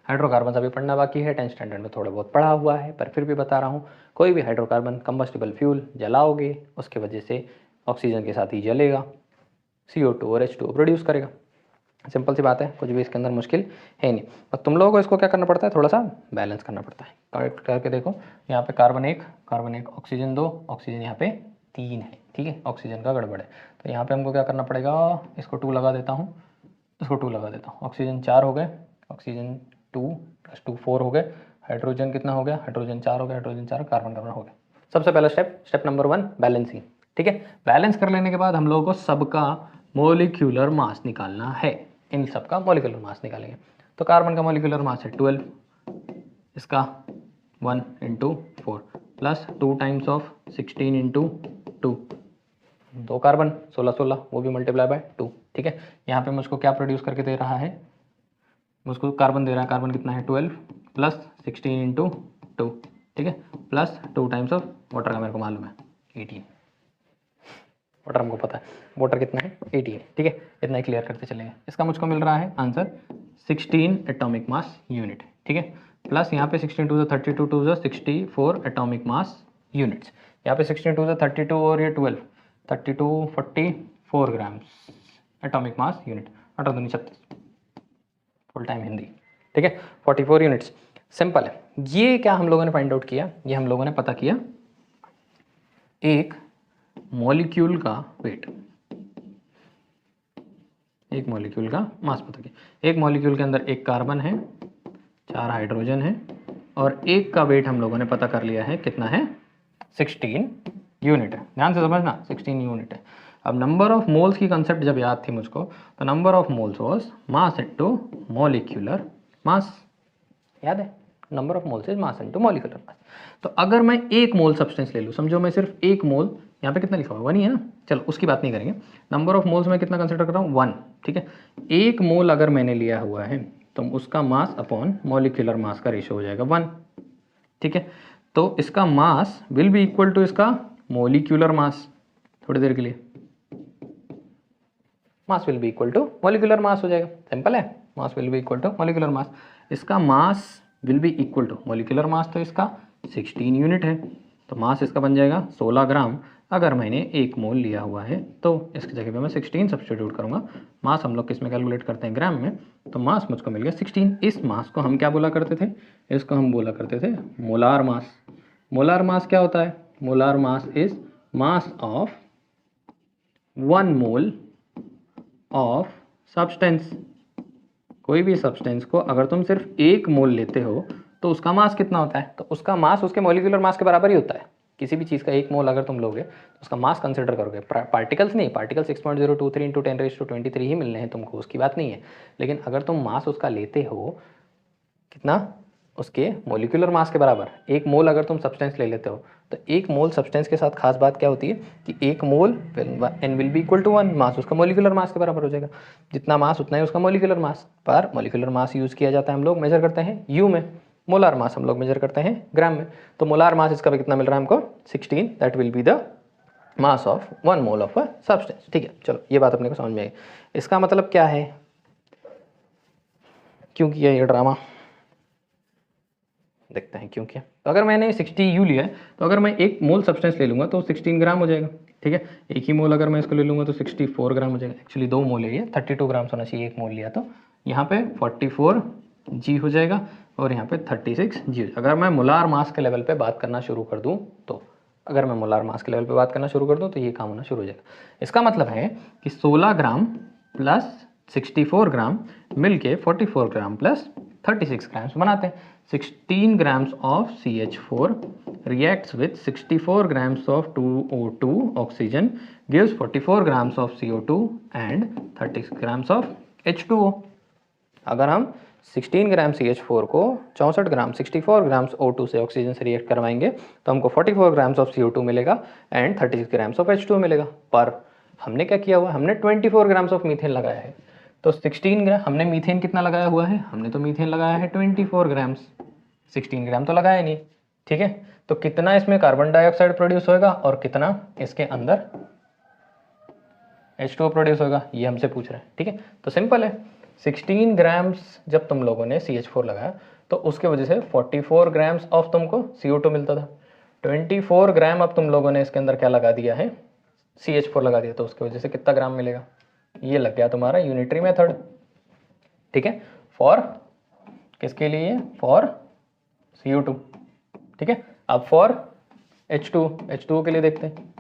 हाइड्रोकार्बन अभी पढ़ना बाकी है, 10th स्टैंडर्ड में थोड़ा बहुत पढ़ा हुआ है, पर फिर भी बता रहा हूँ। कोई भी हाइड्रोकार्बन कंबस्टिबल फ्यूल जलाओगे उसके वजह से ऑक्सीजन के साथ ही जलेगा, CO2 और H2 प्रोड्यूस करेगा। सिंपल सी बात है, कुछ भी इसके अंदर मुश्किल है नहीं। और तुम लोगों को इसको क्या करना पड़ता है, थोड़ा सा बैलेंस करना पड़ता है। करेक्ट करके देखो, यहाँ पे कार्बन एक, ऑक्सीजन 2, ऑक्सीजन यहाँ पे 3 है, ठीक है, ऑक्सीजन का गड़बड़ है। तो यहाँ पे हमको क्या करना पड़ेगा, इसको 2 लगा देता हूँ, इसको 2 लगा देता हूँ। ऑक्सीजन 4 हो गए, ऑक्सीजन 2 + 2 4 हो गए। हाइड्रोजन कितना हो गया, हाइड्रोजन 4 हो गया, हाइड्रोजन 4, कार्बन हो गया। सबसे पहला स्टेप नंबर 1 बैलेंसिंग, ठीक है। बैलेंस कर लेने के बाद हम लोगों को सबका मोलिक्यूलर मास निकालना है, इन सब का मोलिकुलर मास निकालेंगे। तो कार्बन का मोलिकुलर मास है 12, इसका 1 × 4 प्लस 2 टाइम्स ऑफ 16 × 2, 2 कार्बन 16 16, वो भी मल्टीप्लाई बाय 2, ठीक है। यहाँ पे मुझको क्या प्रोड्यूस करके दे रहा है, मुझको कार्बन दे रहा है, कार्बन कितना है 12 प्लस 16 × 2, ठीक है, प्लस 2 टाइम्स ऑफ वाटर का मेरे को मालूम है 18, वाटर हमको पता है, वाटर कितना है 18, ठीक है। इतना ही क्लियर करते चलेंगे। इसका मुझको मिल रहा है आंसर 16 एटॉमिक मास यूनिट, ठीक है, प्लस यहाँ पे 16 2 32 2 64 एटॉमिक मास यूनिट्स। यहाँ पे 16 2 32 और ये 12 32 44 ग्राम्स एटॉमिक मास यूनिट, 8 दूनी 36, फुल टाइम हिंदी, ठीक है, 44 यूनिट्स। सिंपल है। ये क्या हम लोगों ने फाइंड आउट किया, ये हम लोगों ने पता किया एक मॉलिक्यूल का वेट, एक मॉलिक्यूल का मास पता किया। एक मॉलिक्यूल के अंदर एक कार्बन है, 4 हाइड्रोजन है, और एक का वेट हम लोगों ने पता कर लिया है, कितना है 16 यूनिट है। ध्यान से समझना, 16 यूनिट है। अब नंबर ऑफ मोल्स की कंसेप्ट जब याद थी मुझको, तो number of moles was mass into molecular mass, याद है, number of moles is mass into molecular mass. तो अगर मैं 1 मोल सब्सटेंस ले लूँ, समझो मैं सिर्फ 1 मोल, यहाँ पे कितना लिखा हुआ 1 ही है ना, चलो उसकी बात नहीं करेंगे। नंबर ऑफ मोल्स में कितना कंसिडर कर रहा हूँ 1, ठीक है। 1 मोल अगर मैंने लिया हुआ है तो उसका मास अपॉन मॉलिक्यूलर मास का रेशो हो जाएगा 1, ठीक है। तो इसका mass will be equal to इसका मॉलिक्यूलर मास, थोड़ी देर के लिए mass will be equal to molecular mass हो जाएगा। सिंपल है, mass will be equal to molecular mass. इसका mass will be equal to molecular mass, तो इसका 16 यूनिट है, तो मास इसका बन जाएगा 16 ग्राम। अगर मैंने 1 मोल लिया हुआ है तो इसकी जगह पे मैं 16 सब्स्टिट्यूट करूँगा। मास हम लोग किस में कैलकुलेट करते हैं, ग्राम में, तो मास मुझको मिल गया 16। इस मास को हम क्या बोला करते थे, इसको हम बोला करते थे मोलार मास। मोलार मास क्या होता है, molar mass is mass of 1 mole of substance. कोई भी सब्सटेंस को अगर तुम सिर्फ 1 मोल लेते हो तो उसका मास कितना होता है, तो उसका मास उसके मॉलिक्यूलर मास के बराबर ही होता है। किसी भी चीज़ का 1 मोल अगर तुम लोगे तो उसका मास कंसिडर करोगे। पार्टिकल्स नहीं, पार्टिकल 6.023 × 10⁻23 ही मिलने हैं तुमको, उसकी बात नहीं है। लेकिन अगर तुम मास उसका लेते हो कितना, उसके मॉलिक्यूलर मास के बराबर, 1 मोल अगर तुम सब्सटेंस ले लेते हो तो 1 मोल सब्सटेंस के साथ खास बात क्या होती है कि 1 mole n will be equal to 1, mass उसका मॉलिक्यूलर मास के बराबर हो जाएगा। जितना मास उतना ही उसका मॉलिक्यूलर मास। पर मॉलिक्यूलर मास यूज़ किया जाता है, हम लोग मेजर करते हैं यू में, मोलार मास हम लोग मेजर करते हैं ग्राम में। तो मोलार मास इसका भी कितना मिल रहा है हमको, 16, that will be the mass of 1 mole of a substance. ठीक है, चलो ये बात अपने को समझ में आई। इसका मतलब क्या है, क्यों किया ये ड्रामा, देखते हैं क्यों किया। तो अगर मैंने 60U लिया है तो अगर मैं 1 मोल सब्सटेंस ले लूँगा तो 16 ग्राम हो जाएगा। ठीक है, 1 ही मोल अगर मैं इसको ले लूँगा तो 64 ग्राम हो जाएगा। एक्चुअली 2 मोल है ये, 32 ग्राम होना चाहिए 1 मोल लिया तो। यहाँ पे 44G हो जाएगा और यहाँ पे 36G। अगर मैं मोलार मास के लेवल पे बात करना शुरू कर दूँ तो, अगर मैं मोलार मास के लेवल पे बात करना शुरू कर दूँ तो ये काम होना शुरू हो जाएगा। इसका मतलब है कि 16 ग्राम प्लस 64 ग्राम मिल के 44 ग्राम प्लस 36 ग्राम्स बनाते हैं। 16 grams of CH4 reacts with 64 grams of 2O2 oxygen gives 44 grams of CO2 and 36 grams of H2O। अगर हम 16 ग्राम CH4 को 64 ग्राम 64 ग्राम्स O2 से ऑक्सीजन से रिएक्ट करवाएंगे तो हमको 44 ग्राम्स ऑफ CO2 मिलेगा एंड 36 ग्राम्स ऑफ H2O मिलेगा। पर हमने क्या किया हुआ है, हमने 24 ग्राम्स ऑफ मीथेन लगाया है। तो 16 ग्राम हमने मीथेन कितना लगाया हुआ है, हमने तो मीथेन लगाया है 24 ग्राम्स, 16 ग्राम तो लगाया नहीं। ठीक है, तो कितना इसमें कार्बन डाइऑक्साइड प्रोड्यूस होगा और कितना इसके अंदर H2O प्रोड्यूस होगा, ये हमसे पूछ रहा है। ठीक है, तो सिंपल है, 16 ग्राम्स जब तुम लोगों ने CH4 लगाया तो उसके वजह से 44 ग्राम्स ऑफ तुमको CO2 मिलता था। 24 ग्राम अब तुम लोगों ने इसके अंदर क्या लगा दिया है, CH4 लगा दिया, तो उसकी वजह से कितना ग्राम मिलेगा, ये लग गया तुम्हारा यूनिटरी मेथड। ठीक है, फॉर किसके लिए, फॉर CO2। ठीक है, अब फॉर H2O के लिए देखते हैं,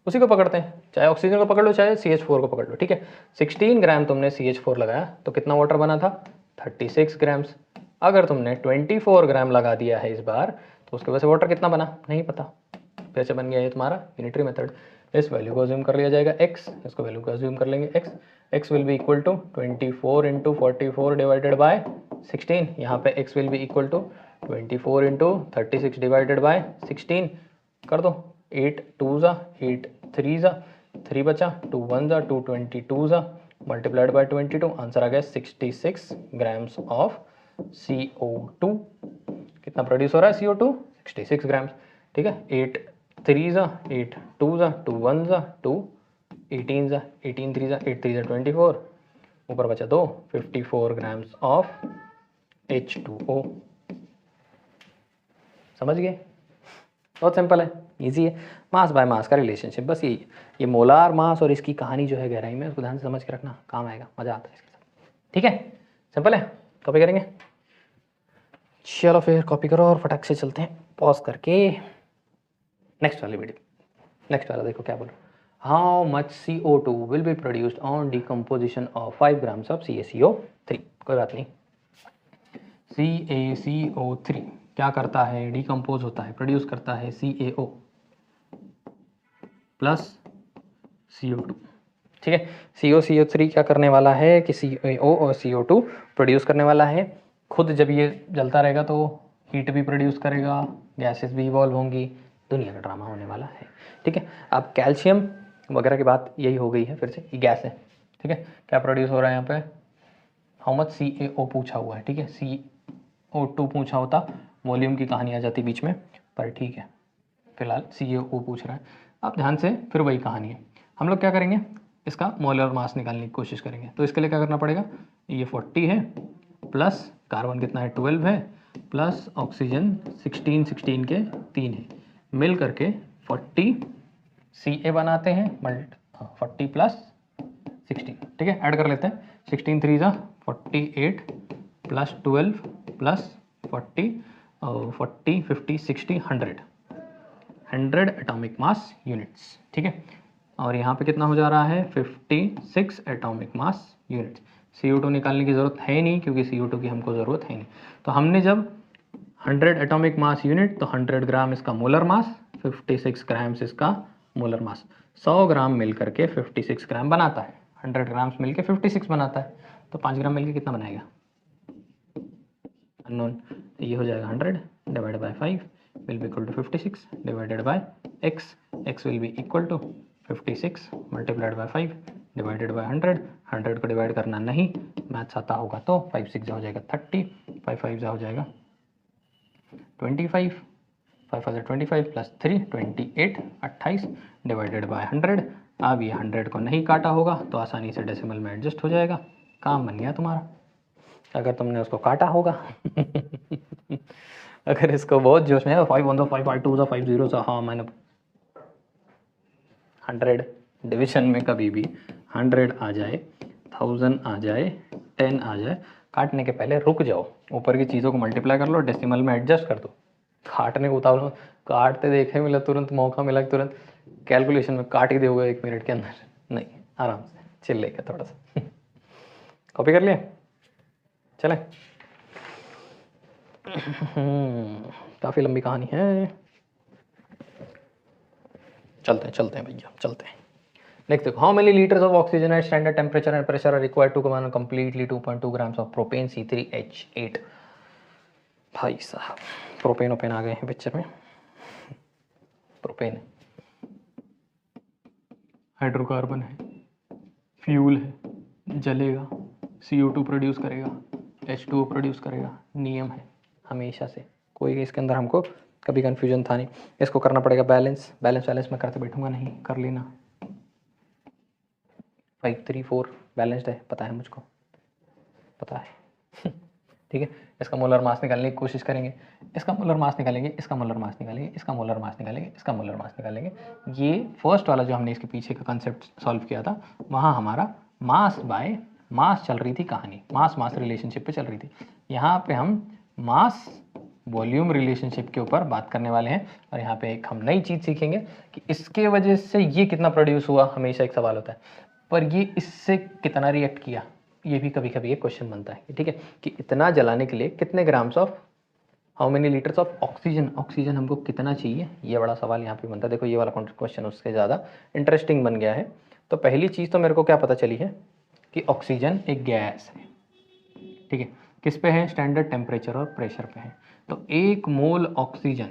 उसी को पकड़ते हैं, चाहे ऑक्सीजन को पकड़ लो चाहे CH4 को पकड़ लो। ठीक है, 16 ग्राम तुमने CH4 लगाया तो कितना वाटर बना था, 36 ग्राम्स। अगर तुमने 24 ग्राम लगा दिया है इस बार तो उसके वजह से वाटर कितना बना नहीं पता, फिर से बन गया ये तुम्हारा यूनिटरी मेथड। इस वैल्यू को अज्यूम कर लिया जाएगा x, इसको वैल्यू को अज्यूम कर लेंगे x will be equal to 24 × 44 divided by 16। यहाँ पे x will be equal to 24 × 36 divided by 16 कर दो, 8 2 ज़ा 8 3 ज़ा 3 बचा, 2 1 ज़ा 2 22 ज़ा मल्टीप्लाइड बाय 22, आंसर आ गया 66 ग्राम्स ऑफ CO2। कितना प्रोड्यूस हो रहा है CO2, 66 ग्राम्स। ठीक है, 8 3 ज़ा 8 2 ज़ा 2 1 ज़ा 2 18 ज़ा 18 3 ज़ा 8 3 ज़ा 24, ऊपर बचा 2 54 ग्राम्स ऑफ H2O। समझ गए, बहुत सिंपल है, इजी है, मास बाय मास का रिलेशनशिप, बस यही है। ये मोलार मास और इसकी कहानी जो है गहराई में, उसको ध्यान से समझ के रखना, काम आएगा, मज़ा आता है इसके साथ। ठीक है, सिंपल है, कॉपी करेंगे, चलो फिर कॉपी करो और फटाक से चलते हैं पॉज करके नेक्स्ट वाली वीडियो। नेक्स्ट वाला देखो क्या बोल रहा है, how much CO2 will be produced on decomposition of 5 grams of CaCO3। कोई बात नहीं, CaCO3 क्या करता है, डिकम्पोज होता है, प्रोड्यूस करता है CaO प्लस CO2। ठीक है, CO3 क्या करने वाला है कि CaO और CO2 प्रोड्यूस करने वाला है। खुद जब ये जलता रहेगा तो हीट भी प्रोड्यूस करेगा, गैसेस भी इवॉल्व होंगी, दुनिया का ड्रामा होने वाला है। ठीक है, अब कैल्शियम वगैरह की बात यही हो गई है, फिर से ये गैस है। ठीक है, क्या प्रोड्यूस हो रहा है यहाँ पे, हाउ मच CaO पूछा हुआ है। ठीक है, CO2 पूछा होता वॉल्यूम की कहानी आ जाती बीच में, पर ठीक है फिलहाल CaO पूछ रहा है। अब ध्यान से फिर वही कहानी है, हम लोग क्या करेंगे, इसका मोलर मास निकालने की कोशिश करेंगे। तो इसके लिए क्या करना पड़ेगा, ये 40 है प्लस कार्बन कितना है 12 है प्लस ऑक्सीजन 16 16 के 3 है, मिल करके 40 CA बनाते हैं, 40 प्लस 16, ठीक है, ऐड कर लेते हैं। 16 3 ज़ा 48 प्लस 12 प्लस 40 और 40 50 60 100 एटॉमिक मास यूनिट्स, ठीक है। और यहाँ पे कितना हो जा रहा है 56 एटॉमिक मास यूनिट्स। CO2 निकालने की ज़रूरत है नहीं क्योंकि CO2 की हमको ज़रूरत है नहीं। तो हमने जब 100 एटॉमिक मास यूनिट तो 100 ग्राम इसका मोलर मास, 56 ग्राम्स इसका मोलर मास। 100 ग्राम मिल करके 56 ग्राम बनाता है, 100 ग्राम्स मिल के 56 बनाता है। तो 5 ग्राम मिल के कितना बनाएगा अननोन। ये हो जाएगा 100 divided by 5 will be equal to 56 divided by x, x will be equal to 56 multiplied by 5 divided by 100। 100 को डिवाइड करना नहीं, मैथ्स आता होगा तो 5 6 हो जाएगा 30, 5 5 हो जाएगा 25, 5 5 25 प्लस 3 28 28 डिवाइडेड बाय 100। अब ये 100 को नहीं काटा होगा तो आसानी से डेसिमल में एडजस्ट हो जाएगा, काम बन गया तुम्हारा। अगर तुमने उसको काटा होगा अगर इसको बहुत जोश में है 5 1 5 5 2 5 0 हाँ मैंने 100 डिवीजन में कभी भी 100 आ जाए, 1000 आ जाए, 10 आ जाए, काटने के पहले रुक जाओ, ऊपर की चीज़ों को मल्टीप्लाई कर लो, डेसिमल में एडजस्ट कर दो। काटने को उतावल काटते देखे मिला तुरंत, मौका मिला तुरंत कैलकुलेशन में काट ही दोगे 1 मिनट के अंदर, नहीं, आराम से चिल लेके थोड़ा सा कॉपी कर लिया, चलें। काफ़ी लंबी कहानी है, चलते हैं भैया चलते हैं। नेक्स्ट देखो, how many litres of oxygen at standard temperature and pressure are required to combine completely 2.2 grams of propane C3H8। भाई साहब प्रोपेन ओपेन आ गए हैं पिक्चर में। प्रोपेन है, हाइड्रोकार्बन है, फ्यूल है, जलेगा, CO2 प्रोड्यूस करेगा, H2O प्रोड्यूस करेगा, नियम है हमेशा से, कोई इसके अंदर हमको कभी कन्फ्यूजन था नहीं। इसको करना पड़ेगा बैलेंस, बैलेंस में करते बैठूंगा नहीं, कर लेना। 5 3 4 बैलेंस्ड है, पता है मुझको, पता है ठीक है। इसका मोलर मास निकालने की कोशिश करेंगे, इसका मोलर मास निकालेंगे, इसका मोलर मास निकालेंगे, इसका मोलर मास निकालेंगे, इसका मोलर मास निकालेंगे। ये फर्स्ट वाला जो हमने इसके पीछे का कंसेप्ट सॉल्व किया था, वहाँ हमारा मास बाय मास चल रही थी कहानी, मास मास रिलेशनशिप पे चल रही थी। यहाँ पे हम मास वॉल्यूम रिलेशनशिप के ऊपर बात करने वाले हैं। और यहाँ पे एक हम नई चीज़ सीखेंगे कि इसके वजह से ये कितना प्रोड्यूस हुआ, हमेशा एक सवाल होता है, पर ये इससे कितना रिएक्ट किया, ये भी कभी कभी एक क्वेश्चन बनता है, ठीक है, कि इतना जलाने के लिए कितने grams of, how many litres of oxygen, oxygen हमको कितना चाहिए, ये बड़ा सवाल यहाँ पे बनता है। देखो ये वाला क्वेश्चन उससे ज़्यादा इंटरेस्टिंग बन गया है। तो पहली चीज़ तो मेरे को क्या पता चली है कि ऑक्सीजन एक गैस है, ठीक है, किस पे है, स्टैंडर्ड टेम्परेचर और प्रेशर पे है। तो 1 mole oxygen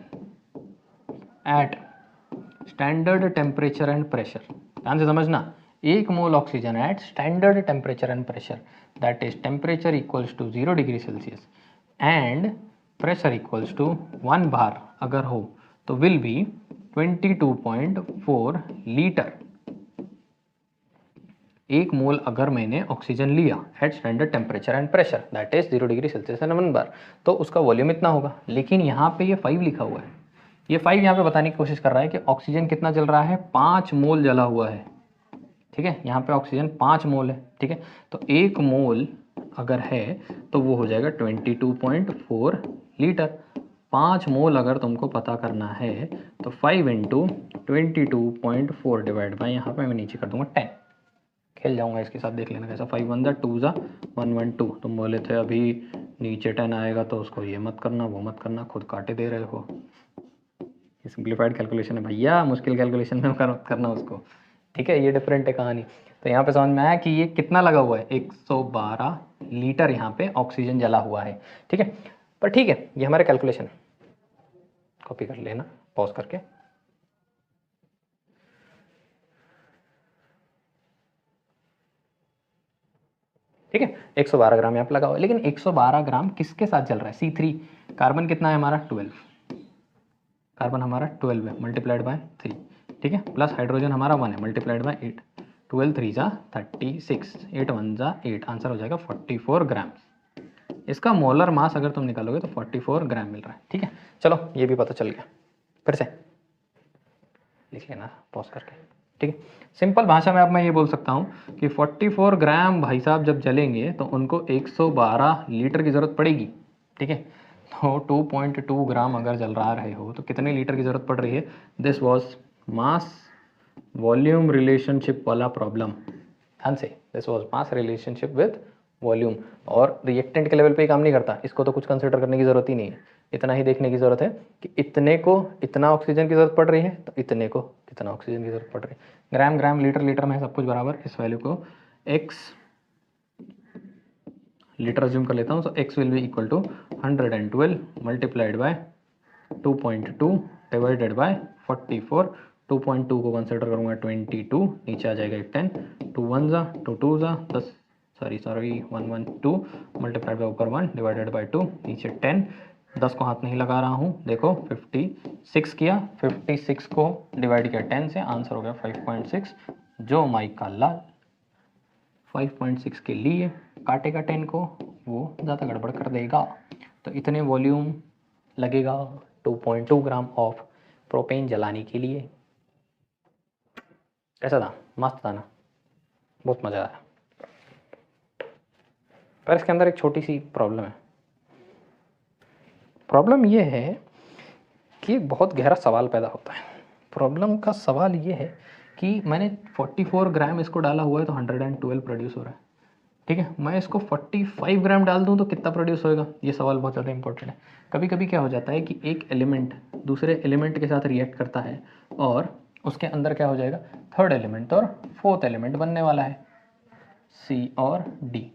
at standard temperature and pressure, ध्यान से समझना, 1 mole oxygen at standard temperature and pressure, that is temperature equals to 0 degree Celsius and pressure equals to 1 bar अगर हो तो विल बी 22.4 लीटर। 1 मोल अगर मैंने ऑक्सीजन लिया at standard temperature and pressure that is 0 degree Celsius and 1 bar, तो उसका volume इतना होगा। लेकिन यहाँ पे ये 5 लिखा हुआ है, ये 5 यहाँ पे बताने की कोशिश कर रहा है कि ऑक्सीजन कितना जल रहा है, 5 मोल जला हुआ है, ठीक है, यहाँ पे ऑक्सीजन 5 मोल है, ठीक है। तो 1 मोल अगर है तो वो हो जाएगा 22.4 लीटर। 5 मोल अगर तुमको पता करना है तो 5 इंटू 22.4 डिवाइड बाई, यहाँ पे मैं नीचे कर दूंगा 10, खेल जाऊंगा इसके साथ, देख लेना कैसा, 5 1 2 1 1 2। तुम बोले थे अभी नीचे 10 आएगा तो उसको ये मत करना वो मत करना, खुद काटे दे रहे हो। ये सिंप्लीफाइड कैलकुलेशन है भैया, मुश्किल कैलकुलेशन में करना उसको, ठीक है, ये डिफरेंट है कहानी। तो यहाँ पे समझ में आया कि ये कितना लगा हुआ है, 112 लीटर यहाँ पे ऑक्सीजन जला हुआ है, ठीक है। पर ठीक है, ये हमारे कैलकुलेशन है, कॉपी कर लेना पॉज करके। ठीक है, 112 ग्राम यहाँ पे लगा हुआ है, लेकिन 112 ग्राम किसके साथ जल रहा है, C3, कार्बन कितना है हमारा 12, कार्बन हमारा 12 है मल्टीप्लाइड बाय 3, ठीक है, प्लस हाइड्रोजन हमारा 1 है मल्टीप्लाइड बाय 8, 12 3 जा 36, 8 1 जा 8, आंसर हो जाएगा 44 ग्राम। इसका मोलर मास अगर तुम निकालोगे तो 44 ग्राम मिल रहा है, ठीक है। चलो ये भी पता चल गया। फिर से लिख लेना पॉज करके, ठीक है। सिंपल भाषा में अब मैं ये बोल सकता हूँ कि 44 ग्राम भाई साहब जब जलेंगे तो उनको 112 लीटर की ज़रूरत पड़ेगी, ठीक है। तो 2.2 ग्राम अगर जल रहे हो तो कितने लीटर की ज़रूरत पड़ रही है। This was mass volume relationship वाला प्रॉब्लम, ध्यान से, this was mass relationship with volume. और रिएक्टेंट के लेवल पे ही काम नहीं करता, इसको तो कुछ कंसिडर करने की ज़रूरत ही नहीं है, इतना ही देखने की ज़रूरत है कि इतने को इतना ऑक्सीजन की ज़रूरत पड़ रही है तो इतने को कितना ऑक्सीजन की ज़रूरत पड़ रही है। ग्राम ग्राम लीटर लीटर में सब कुछ बराबर, इस वैल्यू को x लीटर अज्यूम कर लेता हूँ। So x will be equal to 112 multiplied by 2.2 divided by 44। 2.2 को कंसिडर करूँगा 22, नीचे आ जाएगा एक 10, 2 1 जा 2 2 जा 10, सॉरी 1 1 2 मल्टीप्लाइड बाय ऊपर 1 डिवाइडेड बाय 2, नीचे 10, 10 को हाथ नहीं लगा रहा हूँ, देखो 56 किया, 56 को डिवाइड किया 10 से, आंसर हो गया 5.6। जो माइक का लाल 5.6 के लिए काटेगा 10 को वो ज़्यादा गड़बड़ कर देगा। तो इतने वॉल्यूम लगेगा 2.2 ग्राम ऑफ प्रोपेन जलाने के लिए। कैसा था, मस्त था ना, बहुत मज़ा आया। पर इसके अंदर एक छोटी सी प्रॉब्लम है। प्रॉब्लम ये है कि बहुत गहरा सवाल पैदा होता है। प्रॉब्लम का सवाल ये है कि मैंने 44 ग्राम इसको डाला हुआ है तो 112 प्रोड्यूस हो रहा है, ठीक है। मैं इसको 45 ग्राम डाल दूं तो कितना प्रोड्यूस होएगा, ये सवाल बहुत ज़्यादा इंपॉर्टेंट है। कभी कभी क्या हो जाता है कि एक एलिमेंट दूसरे एलिमेंट के साथ रिएक्ट करता है और उसके अंदर क्या हो जाएगा, थर्ड एलिमेंट और फोर्थ एलिमेंट बनने वाला है, सी और डी,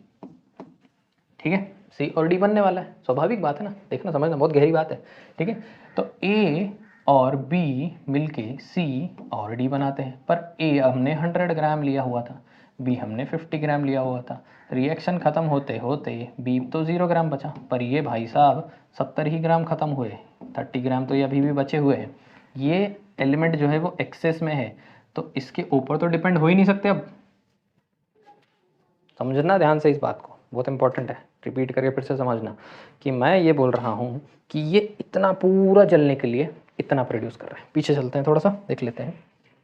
ठीक है। सी और डी बनने वाला है, स्वाभाविक बात है ना, देखना समझना बहुत गहरी बात है, ठीक है। तो ए और बी मिलके सी और डी बनाते हैं, पर ए हमने 100 ग्राम लिया हुआ था, बी हमने 50 ग्राम लिया हुआ था। रिएक्शन खत्म होते होते बी तो 0 ग्राम बचा, पर ये भाई साहब 70 ही ग्राम खत्म हुए, 30 ग्राम तो ये अभी भी बचे हुए हैं। ये एलिमेंट जो है वो एक्सेस में है, तो इसके ऊपर तो डिपेंड हो ही नहीं सकते। अब समझना ध्यान से इस बात को, बहुत इंपॉर्टेंट है, रिपीट करके फिर से समझना कि मैं ये बोल रहा हूँ कि ये इतना पूरा जलने के लिए इतना प्रोड्यूस कर रहे हैं। पीछे चलते हैं, थोड़ा सा देख लेते हैं।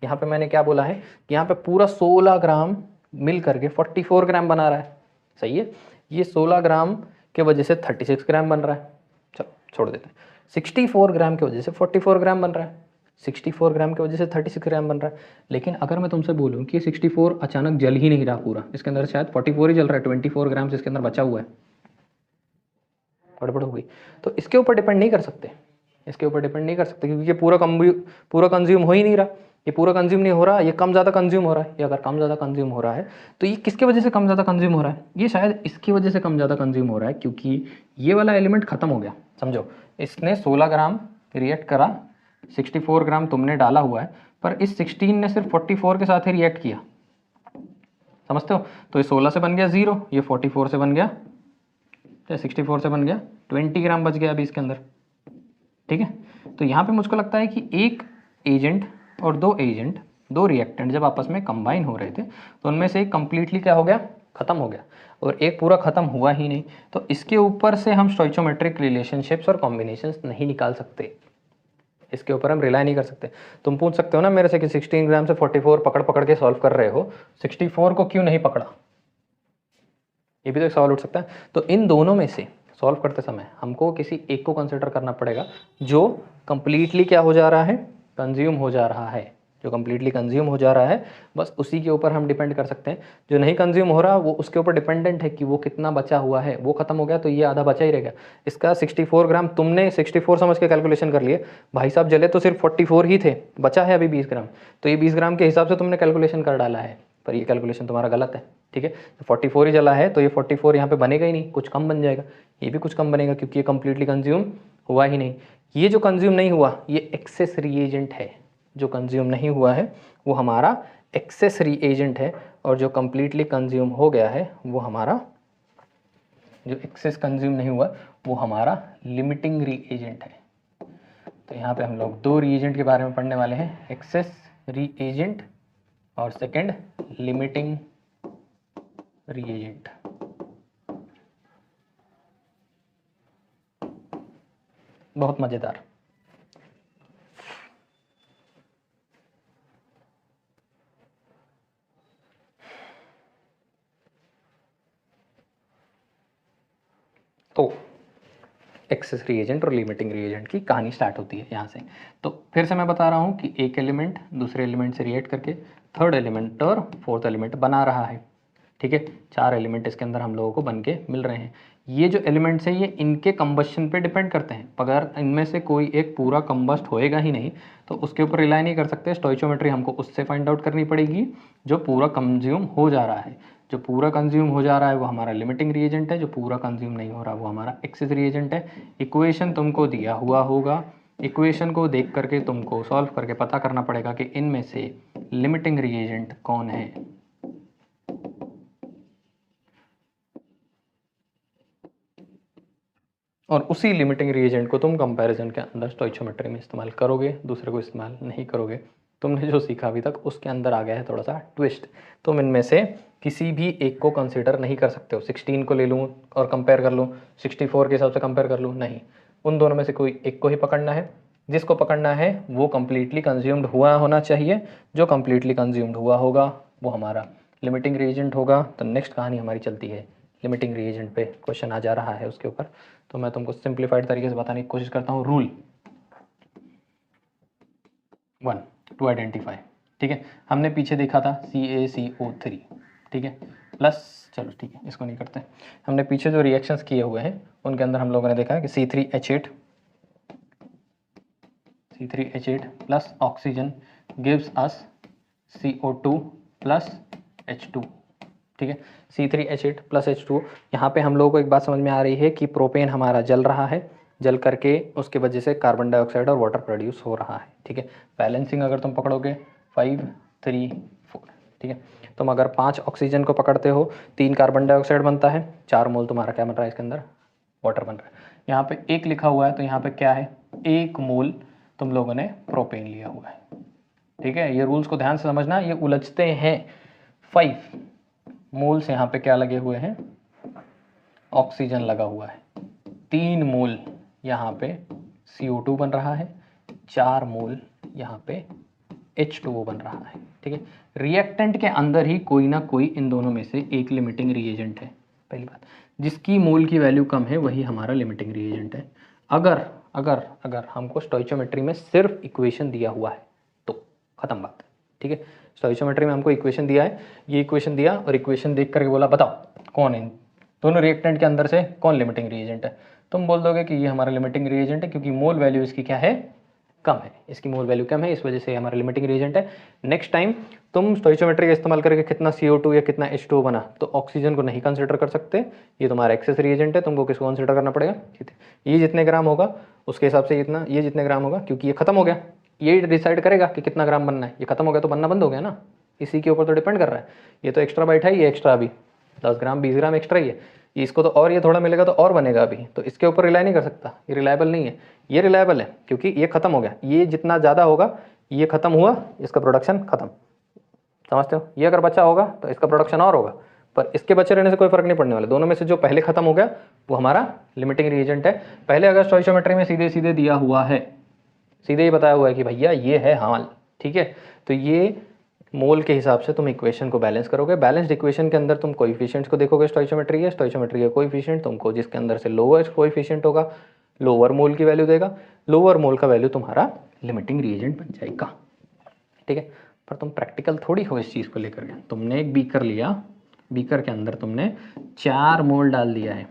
यहाँ पे मैंने क्या बोला है कि यहाँ पे पूरा 16 ग्राम मिल करके 44 ग्राम बना रहा है, सही है। ये 16 ग्राम के वजह से 36 ग्राम बन रहा है, चलो छोड़ देते हैं। 64 ग्राम की वजह से 44 ग्राम बन रहा है, 64 ग्राम की वजह से 36 ग्राम बन रहा है। लेकिन अगर मैं तुमसे बोलूं कि 64 अचानक जल ही नहीं रहा पूरा, इसके अंदर शायद 44 ही जल रहा है, 24 ग्राम से इसके अंदर बचा हुआ है, गड़बड़ हो गई। तो इसके ऊपर डिपेंड नहीं कर सकते, इसके ऊपर डिपेंड नहीं कर सकते, क्योंकि ये पूरा कंज्यूम हो ही नहीं रहा, ये पूरा कंज्यूम नहीं हो रहा, ये कम ज़्यादा कंज्यूम हो रहा है। ये अगर कम ज़्यादा कंज्यूम हो रहा है तो ये किसकी वजह से कम ज़्यादा कंज्यूम हो रहा है, ये शायद इसकी वजह से कम ज़्यादा कंज्यूम हो रहा है, क्योंकि ये वाला एलिमेंट खत्म हो गया। समझो, इसने 16 ग्राम रिएक्ट करा, 64 ग्राम तुमने डाला हुआ है, पर इस 16 ने सिर्फ 44 के साथ ही रिएक्ट किया, समझते हो। तो ये 16 से बन गया 0, ये 44 से बन गया, 64 से बन गया 20 ग्राम बच गया अभी इसके अंदर, ठीक है। तो यहाँ पे मुझको लगता है कि एक एजेंट और दो रिएक्टेंट जब आपस में कंबाइन हो रहे थे तो उनमें से एक कंप्लीटली क्या हो गया, खत्म हो गया, और एक पूरा खत्म हुआ ही नहीं। तो इसके ऊपर से हम स्टोइचोमेट्रिक रिलेशनशिप्स और कॉम्बिनेशंस नहीं निकाल सकते, इसके ऊपर हम रिलाई नहीं कर सकते। तुम पूछ सकते हो ना मेरे से कि 16 ग्राम से 44 पकड़ पकड़ के सॉल्व कर रहे हो, 64 को क्यों नहीं पकड़ा, ये भी तो एक सवाल उठ सकता है। तो इन दोनों में से सॉल्व करते समय हमको किसी एक को कंसिडर करना पड़ेगा जो कंप्लीटली क्या हो जा रहा है, कंज्यूम हो जा रहा है, जो कंप्लीटली कंज्यूम हो जा रहा है, बस उसी के ऊपर हम डिपेंड कर सकते हैं। जो नहीं कंज्यूम हो रहा वो उसके ऊपर डिपेंडेंट है कि वो कितना बचा हुआ है, वो खत्म हो गया तो ये आधा बचा ही रहेगा। इसका 64 ग्राम तुमने 64 समझ के कैलकुलेशन कर लिए, भाई साहब जले तो सिर्फ 44 ही थे, बचा है अभी 20 ग्राम, तो ये 20 ग्राम के हिसाब से तुमने कैलकुलेशन कर डाला है, पर ये कैलकुलेशन तुम्हारा गलत है, ठीक है। तो 44 ही जला है तो ये 44 यहाँ पे बनेगा ही नहीं, कुछ कम बन जाएगा, ये भी कुछ कम बनेगा क्योंकि ये कंप्लीटली कंज्यूम हुआ ही नहीं। ये जो कंज्यूम नहीं हुआ ये एक्सेस रिएजेंट है, जो कंज्यूम नहीं हुआ है वो हमारा एक्सेस रिएजेंट है, और जो कंप्लीटली कंज्यूम हो गया है वो हमारा, जो एक्सेस कंज्यूम नहीं हुआ वो हमारा लिमिटिंग रिएजेंट है। तो यहाँ पे हम लोग दो रिएजेंट के बारे में पढ़ने वाले हैं, एक्सेस रिएजेंट और सेकंड लिमिटिंग रिएजेंट। बहुत मज़ेदार। तो एक्सेस रिएजेंट और लिमिटिंग रिएजेंट की कहानी स्टार्ट होती है यहाँ से। तो फिर से मैं बता रहा हूँ कि एक एलिमेंट दूसरे एलिमेंट से रिएक्ट करके थर्ड एलिमेंट और फोर्थ एलिमेंट बना रहा है, ठीक है। 4 एलिमेंट इसके अंदर हम लोगों को बन के मिल रहे हैं। ये जो एलिमेंट्स हैं ये इनके कंबस्शन पे डिपेंड करते हैं। अगर इनमें से कोई एक पूरा कंबस्ट होएगा ही नहीं तो उसके ऊपर रिलाई नहीं कर सकते। स्टोइचोमेट्री हमको उससे फाइंड आउट करनी पड़ेगी जो पूरा कंज्यूम हो जा रहा है। जो पूरा कंज्यूम हो जा रहा है वो हमारा लिमिटिंग रिएजेंट है, जो पूरा कंज्यूम नहीं हो रहा वो हमारा एक्सेस रिएजेंट है। इक्वेशन तुमको दिया हुआ होगा, इक्वेशन को देख करके तुमको सॉल्व करके पता करना पड़ेगा कि इनमें से लिमिटिंग रिएजेंट कौन है। और उसी लिमिटिंग रिएजेंट को तुम कंपैरिजन के अंदर स्टोइचोमेट्री में इस्तेमाल करोगे, दूसरे को इस्तेमाल नहीं करोगे। तुमने जो सीखा अभी तक उसके अंदर आ गया है थोड़ा सा ट्विस्ट। तुम इनमें से किसी भी एक को कंसीडर नहीं कर सकते हो। 16 को ले लूँ और कंपेयर कर लूँ, 64 के हिसाब से कंपेयर कर लूँ, नहीं। उन दोनों में से कोई एक को ही पकड़ना है। जिसको पकड़ना है वो कंप्लीटली कंज्यूम्ड हुआ होना चाहिए। जो कंप्लीटली कंज्यूम्ड हुआ होगा वो हमारा लिमिटिंग रिएजेंट होगा। तो नेक्स्ट कहानी हमारी चलती है लिमिटिंग रिएजेंट पे, क्वेश्चन आ जा रहा है उसके ऊपर। तो मैं तुमको सिंप्लीफाइड तरीके से बताने की कोशिश करता हूँ। रूल 1 टू आइडेंटिफाई, ठीक है। हमने पीछे देखा था CaCO3, ठीक है, प्लस, चलो ठीक है इसको नहीं करते। हमने पीछे जो रिएक्शंस किए हुए हैं उनके अंदर हम लोगों ने देखा है कि C3H8 plus oxygen gives us CO2 plus H2, ठीक है। C3H8 plus H2। यहाँ पे हम लोगों को एक बात समझ में आ रही है कि प्रोपेन हमारा जल रहा है, जल करके उसके वजह से कार्बन डाइऑक्साइड और वाटर प्रोड्यूस हो रहा है, ठीक है। बैलेंसिंग अगर तुम पकड़ोगे 5 3 4, ठीक है। तुम अगर 5 ऑक्सीजन को पकड़ते हो 3 कार्बन डाइऑक्साइड बनता है, 4 मोल तुम्हारा क्या बन रहा है इसके अंदर, वाटर बन रहा है। यहाँ पे 1 लिखा हुआ है तो यहाँ पे क्या है, 1 मोल तुम लोगों ने प्रोपेन लिया हुआ है, ठीक है। ये रूल्स को ध्यान से समझना, ये उलझते हैं। 5 मोल्स यहाँ पे क्या लगे हुए हैं, ऑक्सीजन लगा हुआ है। 3 मोल यहाँ पे CO2 बन रहा है, 4 मोल यहाँ पे H2O बन रहा है, ठीक है। रिएक्टेंट के अंदर ही कोई ना कोई इन दोनों में से एक लिमिटिंग रिएजेंट है। पहली बात, जिसकी मोल की वैल्यू कम है वही हमारा लिमिटिंग रिएजेंट है। अगर अगर अगर हमको स्टोइचोमेट्री में सिर्फ इक्वेशन दिया हुआ है तो खत्म बात, ठीक है। स्टोइचोमेट्री में हमको इक्वेशन दिया है, ये इक्वेशन दिया और इक्वेशन देख करके बोला बताओ कौन है दोनों रिएक्टेंट के अंदर से कौन लिमिटिंग रिएजेंट है। तुम बोल दोगे कि ये हमारा लिमिटिंग रिएजेंट है क्योंकि मोल वैल्यू इसकी क्या है, कम है, इसकी मोल वैल्यू कम है, इस वजह से हमारा लिमिटिंग रिएजेंट है। नेक्स्ट टाइम तुम स्टोइचोमेट्री का इस्तेमाल करके कितना CO2 या कितना H2O बना तो ऑक्सीजन को नहीं कंसिडर कर सकते, ये तुम्हारा एक्सेस रिएजेंट है, तुमको किसको कंसिडर करना पड़ेगा, ठीक है। ये जितने ग्राम होगा उसके हिसाब से इतना, ये जितने ग्राम होगा क्योंकि ये खत्म हो गया, ये डिसाइड करेगा कि कितना ग्राम बनना है। ये खत्म हो गया तो बनना बंद हो गया ना, इसी के ऊपर तो डिपेंड कर रहा है। ये तो एक्स्ट्रा बैठा है, ये एक्स्ट्रा अभी 10 ग्राम 20 ग्राम एक्स्ट्रा ही है, इसको तो और ये थोड़ा मिलेगा तो और बनेगा अभी, तो इसके ऊपर रिलाई नहीं कर सकता, ये रिलायबल नहीं है। ये रिलायबल है क्योंकि ये खत्म हो गया, ये जितना ज़्यादा होगा ये खत्म हुआ, इसका प्रोडक्शन खत्म, समझते हो। ये अगर बचा होगा तो इसका प्रोडक्शन और होगा, पर इसके बचे रहने से कोई फर्क नहीं पड़ने वाला। दोनों में से जो पहले खत्म हो गया वो हमारा लिमिटिंग रिएजेंट है। पहले अगर स्टोइचोमेट्री में सीधे सीधे दिया हुआ है, सीधे ही बताया हुआ है कि भैया ये है हाल, ठीक है, तो ये मोल के हिसाब से तुम इक्वेशन को बैलेंस करोगे। बैलेंस्ड इक्वेशन के अंदर तुम कोएफिशिएंट्स को देखोगे, स्टोइचोमेट्री है, स्टोइचोमेट्री का कोएफिशिएंट तुमको जिसके अंदर से लोअर कोएफिशिएंट होगा लोअर मोल की वैल्यू देगा, लोअर मोल का वैल्यू तुम्हारा लिमिटिंग रिएजेंट बन जाएगा, ठीक है। पर तुम प्रैक्टिकल थोड़ी हो इस चीज़ को लेकर के। तुमने एक बीकर लिया, बीकर के अंदर तुमने 4 मोल डाल दिया है,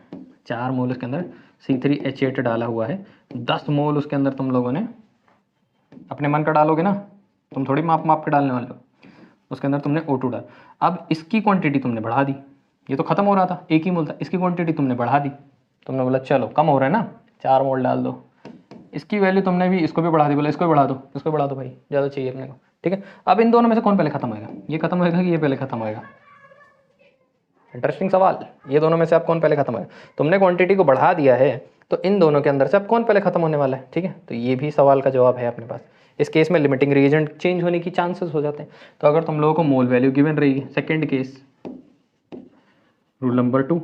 4 मोल उसके अंदर C3H8 डाला हुआ है, 10 मोल उसके अंदर तुम लोगों ने अपने मन का डालोगे ना, तुम थोड़ी माप माप के डालने वाले हो। उसके अंदर तुमने O2 डाल, अब इसकी क्वांटिटी तुमने बढ़ा दी, ये तो खत्म हो रहा था, एक ही मोल था, इसकी क्वांटिटी तुमने बढ़ा दी। तुमने बोला चलो कम हो रहा है ना, 4 मोल डाल दो। इसकी वैल्यू तुमने भी इसको भी बढ़ा दी, बोला इसको भी बढ़ा दो, इसको भी बढ़ा दो भाई, ज़्यादा चाहिए अपने को, ठीक है। अब इन दोनों में से कौन पहले खत्म होएगा, ये खत्म होएगा कि ये पहले खत्म होएगा, इंटरेस्टिंग सवाल। ये दोनों में से अब कौन पहले खत्म होएगा, तुमने क्वांटिटी को बढ़ा दिया है तो इन दोनों के अंदर से अब कौन पहले खत्म होने वाला है, ठीक है। तो ये भी सवाल का जवाब है अपने पास। इस केस में लिमिटिंग रिएजेंट चेंज होने की चांसेस हो जाते हैं। तो अगर तुम लोगों को मोल वैल्यू गिवन रहेगी, second case rule number 2,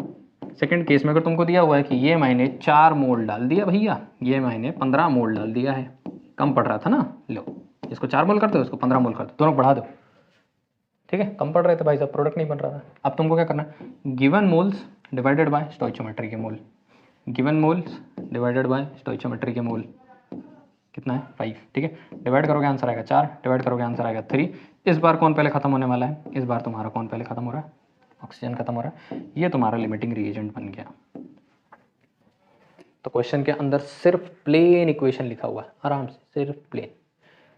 second case में अगर तुमको दिया हुआ है कि ये मैंने 4 मोल डाल दिया भैया, ये मैंने 15 मोल डाल दिया है, कम पड़ रहा था ना, लो इसको 4 मोल कर दो, इसको 15 मोल कर दो, दोनों बढ़ा दो, ठीक है। कम पड़ रहे थे भाई साहब, प्रोडक्ट नहीं बन रहा था। अब तुमको क्या करना है, गिवन मोल्स डिवाइडेड बाय स्टोइचोमेट्री के मोल, गिवन मोल्स डिवाइडेड बाय स्टोइचोमेट्री के मोल कितना है 5, ठीक है। डिवाइड करोगे आंसर आएगा 4, डिवाइड करोगे आंसर आएगा 3। इस बार कौन पहले खत्म होने वाला है? इस बार तुम्हारा कौन पहले खत्म हो रहा है? ऑक्सीजन खत्म हो रहा है। ये तुम्हारा लिमिटिंग रिएजेंट बन गया। तो क्वेश्चन के अंदर सिर्फ प्लेन इक्वेशन लिखा हुआ है, आराम से सिर्फ प्लेन,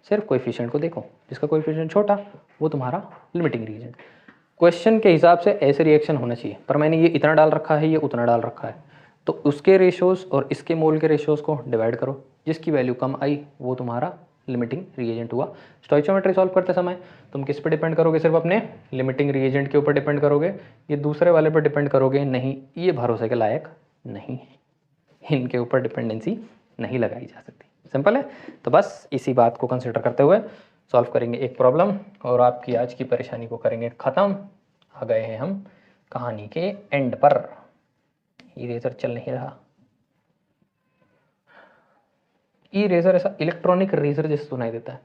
सिर्फ कोएफिशिएंट को देखो, जिसका कोएफिशिएंट छोटा वो तुम्हारा लिमिटिंग रिएजेंट। क्वेश्चन के हिसाब से ऐसे रिएक्शन होना चाहिए, पर मैंने ये इतना डाल रखा है, ये उतना डाल रखा है, तो उसके रेशोज़ और इसके मोल के रेशोज़ को डिवाइड करो, जिसकी वैल्यू कम आई वो तुम्हारा लिमिटिंग रिएजेंट हुआ। स्टोइचोमेट्री सॉल्व करते समय तुम किस पे डिपेंड करोगे? सिर्फ अपने लिमिटिंग रिएजेंट के ऊपर डिपेंड करोगे, ये दूसरे वाले पर डिपेंड करोगे नहीं, ये भरोसे के लायक नहीं है, इनके ऊपर डिपेंडेंसी नहीं लगाई जा सकती। सिंपल है। तो बस इसी बात को कंसिडर करते हुए सॉल्व करेंगे एक प्रॉब्लम और आपकी आज की परेशानी को करेंगे ख़त्म। आ गए हैं हम कहानी के एंड पर। इरेजर चल नहीं रहा। इरेजर ऐसा इलेक्ट्रॉनिक रेजर जैसे सुनाई देता है।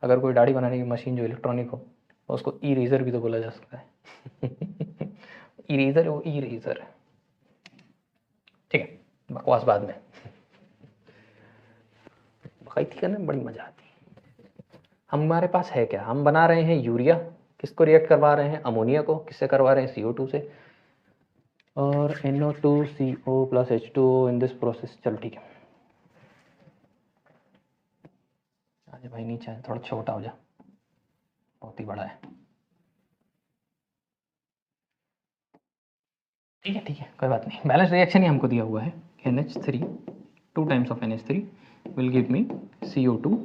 अगर कोई दाढ़ी बनाने की मशीन जो इलेक्ट्रॉनिक हो तो उसको इरेजर भी तो बोला जा सकता है। इरेजर वो इरेजर है, ठीक है। बकवास बाद में, बकैती करने में बड़ी मजा आती है। हमारे पास है क्या? हम बना रहे हैं यूरिया, किसको रिएक्ट करवा रहे हैं? अमोनिया को। किससे करवा रहे हैं? CO2 से। और NO2CO + H2O in this process. चलो ठीक है, आजा भाई नीचे आजा, थोड़ा छोटा हो जा, बहुत ही बड़ा है। ठीक है ठीक है, कोई बात नहीं। बैलेंस रिएक्शन ही हमको दिया हुआ है। NH3 2 times of NH3 will give me CO2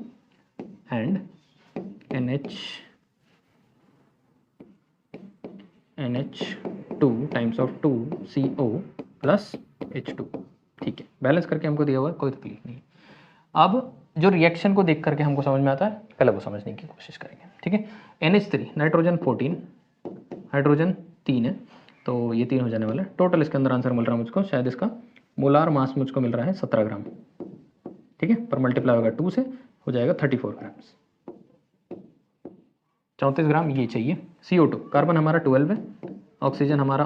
and NH2 times of 2CO + H2। ठीक है, बैलेंस करके हमको दिया हुआ है, कोई तकलीफ नहीं। अब जो रिएक्शन को देख करके हमको समझ में आता है, पहले वो समझने की कोशिश करेंगे, ठीक है। NH3 नाइट्रोजन 14, हाइड्रोजन 3 है, तो ये 3 हो जाने वाला है। टोटल इसके अंदर आंसर मिल रहा है मुझको, शायद इसका मोलार मास मुझको मिल रहा है 17 ग्राम, ठीक है। पर मल्टीप्लाई होगा 2 से, हो जाएगा 34 ग्राम्स, 34 ग्राम ये चाहिए। CO2 कार्बन हमारा 12 है, ऑक्सीजन हमारा